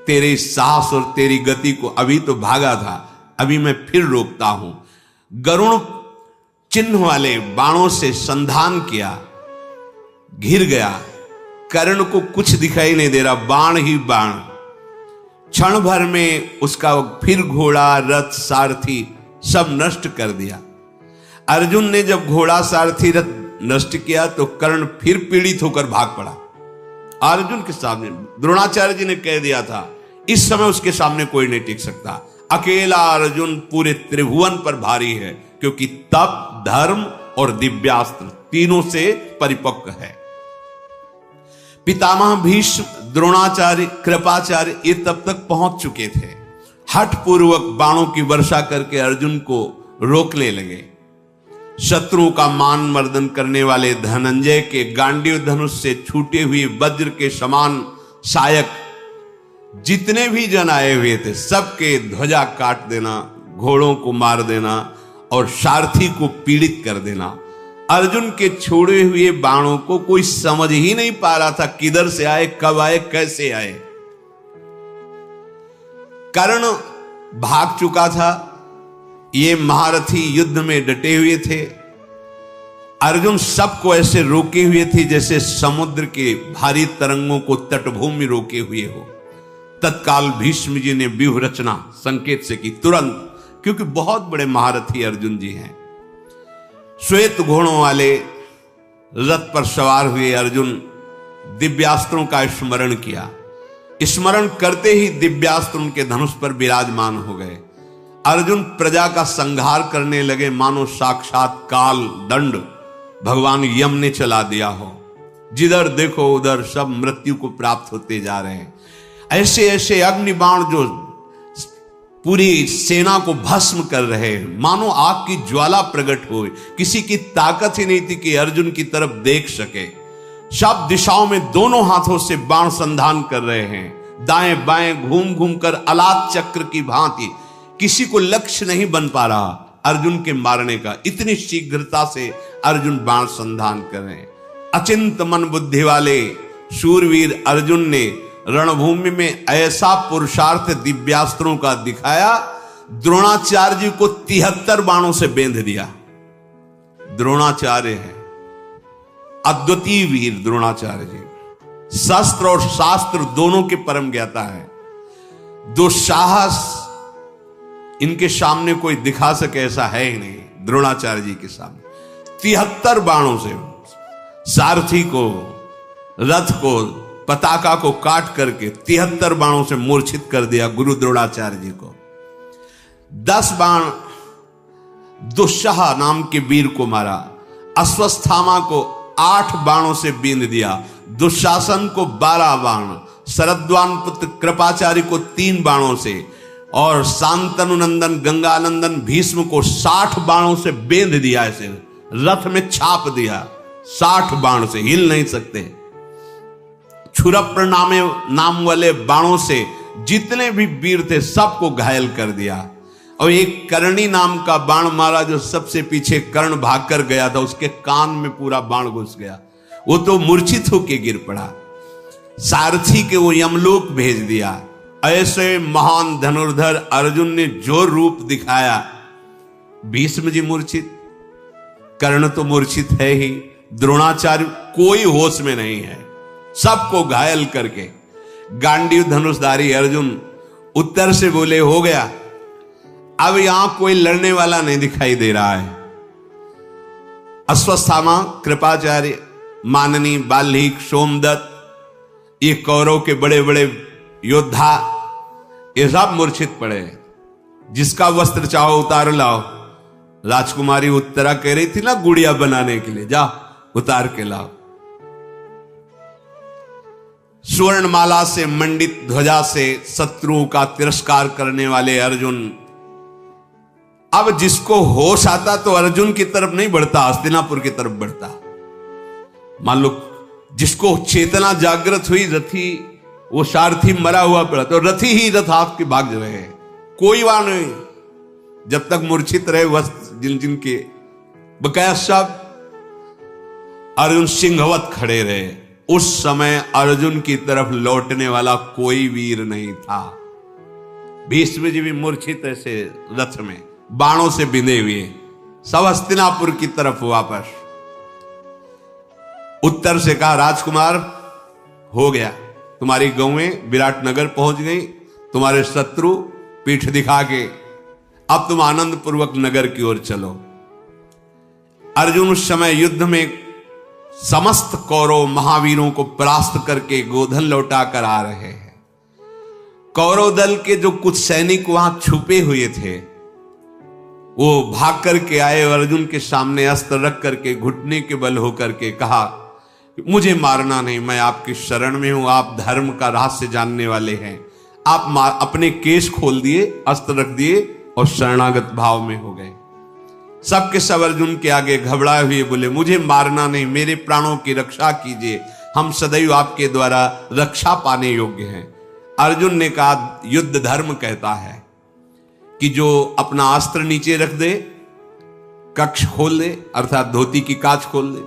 तेरे साहस और तेरी गति को, अभी तो भागा था, अभी मैं फिर रोकता हूं। गरुण चिन्ह वाले बाणों से संधान किया, घिर गया। कर्ण को कुछ दिखाई नहीं दे रहा, बाण ही बाण। क्षण भर में उसका फिर घोड़ा, रथ, सारथी सब नष्ट कर दिया। अर्जुन ने जब घोड़ा, सारथी, रथ नष्ट किया तो कर्ण फिर पीड़ित होकर भाग पड़ा। अर्जुन के सामने द्रोणाचार्य जी ने कह दिया था, इस समय उसके सामने कोई नहीं टिक सकता। अकेला अर्जुन पूरे त्रिभुवन पर भारी है, क्योंकि तप, धर्म और दिव्यास्त्र तीनों से परिपक्व है। पितामह भीष्म, द्रोणाचार्य, कृपाचार्य ये तब तक पहुंच चुके थे। हठ पूर्वक बाणों की वर्षा करके अर्जुन को रोकने लगे। शत्रुओं का मान मर्दन करने वाले धनंजय के गांडीव धनुष से छूटे हुए वज्र के समान सायक जितने भी जन आए हुए थे, सबके ध्वजा काट देना, घोड़ों को मार देना और सारथी को पीड़ित कर देना। अर्जुन के छोड़े हुए बाणों को कोई समझ ही नहीं पा रहा था, किधर से आए, कब आए, कैसे आए। कर्ण भाग चुका था, ये महारथी युद्ध में डटे हुए थे। अर्जुन सबको ऐसे रोके हुए थे जैसे समुद्र के भारी तरंगों को तटभूमि रोके हुए हो। तत्काल भीष्म जी ने व्यूह रचना संकेत से की तुरंत, क्योंकि बहुत बड़े महारथी अर्जुन जी हैं। श्वेत घोड़ों वाले रथ पर सवार हुए अर्जुन दिव्यास्त्रों का स्मरण किया। स्मरण करते ही दिव्यास्त्र उनके धनुष पर विराजमान हो गए। अर्जुन प्रजा का संहार करने लगे, मानो साक्षात काल दंड भगवान यम ने चला दिया हो। जिधर देखो उधर सब मृत्यु को प्राप्त होते जा रहे हैं। ऐसे ऐसे अग्निबाण जो पूरी सेना को भस्म कर रहे हैं, मानो आग की ज्वाला प्रकट हो। किसी की ताकत ही नहीं थी कि अर्जुन की तरफ देख सके। सब दिशाओं में दोनों हाथों से बाण संधान कर रहे हैं, दाएं बाएं घूम घूम कर अलात चक्र की भांति। किसी को लक्ष्य नहीं बन पा रहा अर्जुन के मारने का। इतनी शीघ्रता से अर्जुन बाण संधान कर रहे हैं। अचिंत मन बुद्धि वाले शूरवीर अर्जुन ने रणभूमि में ऐसा पुरुषार्थ दिव्यास्त्रों का दिखाया, द्रोणाचार्य जी को 73 बाणों से बेंध दिया। द्रोणाचार्य है अद्वितीय वीर। द्रोणाचार्य जी शस्त्र और शास्त्र दोनों के परम ज्ञाता है। दुस्साहस इनके सामने कोई दिखा सके ऐसा है ही नहीं। द्रोणाचार्य जी के सामने 73 बाणों से सारथी को, रथ को, पताका को काट करके 73 बाणों से मूर्छित कर दिया गुरु द्रोणाचार्य जी को। 10 बाण दुस्साह नाम के वीर को मारा। अश्वस्थामा को 8 बाणों से बींध दिया। दुशासन को 12 बाण, शरद्वान पुत्र कृपाचार्य को 3 बाणों से और शांतनुनंदन गंगानंदन भीष्म को 60 बाणों से बेंध दिया। ऐसे रथ में छाप दिया। 60 बाण से हिल नहीं सकते। छुरप्र नाम वाले बाणों से जितने भी वीर थे सबको घायल कर दिया। और एक करणी नाम का बाण मारा जो सबसे पीछे कर्ण भागकर गया था, उसके कान में पूरा बाण घुस गया। वो तो मूर्छित होकर गिर पड़ा। सारथी के वो यमलोक भेज दिया। ऐसे महान धनुर्धर अर्जुन ने जो रूप दिखाया, भीष्म जी मूर्छित, कर्ण तो मूर्छित है ही, द्रोणाचार्य कोई होश में नहीं है, सबको घायल करके गांडीव धनुषधारी अर्जुन उत्तर से बोले हो गया, अब यहां कोई लड़ने वाला नहीं दिखाई दे रहा है। अश्वत्थामा, कृपाचार्य, माननी, बाल्मीक, सोमदत्त, ये कौरव के बड़े बड़े योद्धा, ये सब मूर्छित पड़े। जिसका वस्त्र चाहो उतार लाओ। राजकुमारी उत्तरा कह रही थी ना गुड़िया बनाने के लिए, जा उतार के लाओ। स्वर्णमाला से मंडित ध्वजा से शत्रुओं का तिरस्कार करने वाले अर्जुन, अब जिसको होश आता तो अर्जुन की तरफ नहीं बढ़ता, हस्तिनापुर की तरफ बढ़ता। मान लो जिसको चेतना जागृत हुई, रथी वो सारथी मरा हुआ पड़ा तो रथी ही रथ आपके भाग रहे, कोई वहां नहीं। जब तक मूर्छित रहे वस्त्र जिन जिन के बकाया सब अर्जुन सिंहवत खड़े रहे। उस समय अर्जुन की तरफ लौटने वाला कोई वीर नहीं था। भीष्म जी भी मूर्छित ऐसे रथ में बाणों से बिंधे हुए, सब हस्तिनापुर की तरफ वापस। उत्तर से कहा राजकुमार हो गया, तुम्हारी गौएं विराटनगर पहुंच गई, तुम्हारे शत्रु पीठ दिखा के, अब तुम आनंद पूर्वक नगर की ओर चलो। अर्जुन उस समय युद्ध में समस्त कौरव महावीरों को परास्त करके गोधन लौटा कर आ रहे हैं। कौरव दल के जो कुछ सैनिक वहां छुपे हुए थे वो भाग करके आए, अर्जुन के सामने अस्त्र रख करके घुटने के बल होकर के कहा मुझे मारना नहीं, मैं आपकी शरण में हूं, आप धर्म का रहस्य जानने वाले हैं। आप अपने केश खोल दिए, अस्त्र रख दिए और शरणागत भाव में हो गए। सबके सब अर्जुन के आगे घबराए हुए बोले मुझे मारना नहीं, मेरे प्राणों की रक्षा कीजिए, हम सदैव आपके द्वारा रक्षा पाने योग्य हैं। अर्जुन ने कहा युद्ध धर्म कहता है कि जो अपना अस्त्र नीचे रख दे, कक्ष खोल दे, अर्थात धोती की कांच खोल दे,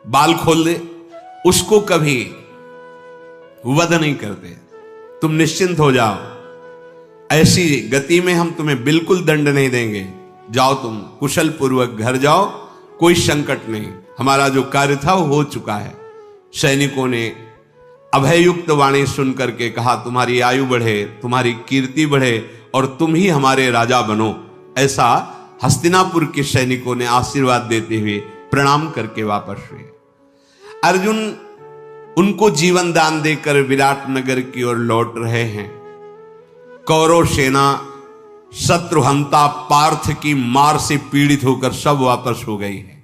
बाल खोल दे, उसको कभी वध नहीं करते। तुम निश्चिंत हो जाओ, ऐसी गति में हम तुम्हें बिल्कुल दंड नहीं देंगे, जाओ तुम कुशल पूर्वक घर जाओ, कोई संकट नहीं, हमारा जो कार्य था वो हो चुका है। सैनिकों ने अभययुक्त वाणी सुन करके कहा तुम्हारी आयु बढ़े, तुम्हारी कीर्ति बढ़े और तुम ही हमारे राजा बनो। ऐसा हस्तिनापुर के सैनिकों ने आशीर्वाद देते हुए प्रणाम करके वापस हुए। अर्जुन उनको जीवन दान देकर विराट नगर की ओर लौट रहे हैं। कौरव सेना शत्रुहंता पार्थ की मार से पीड़ित होकर सब वापस हो गई है।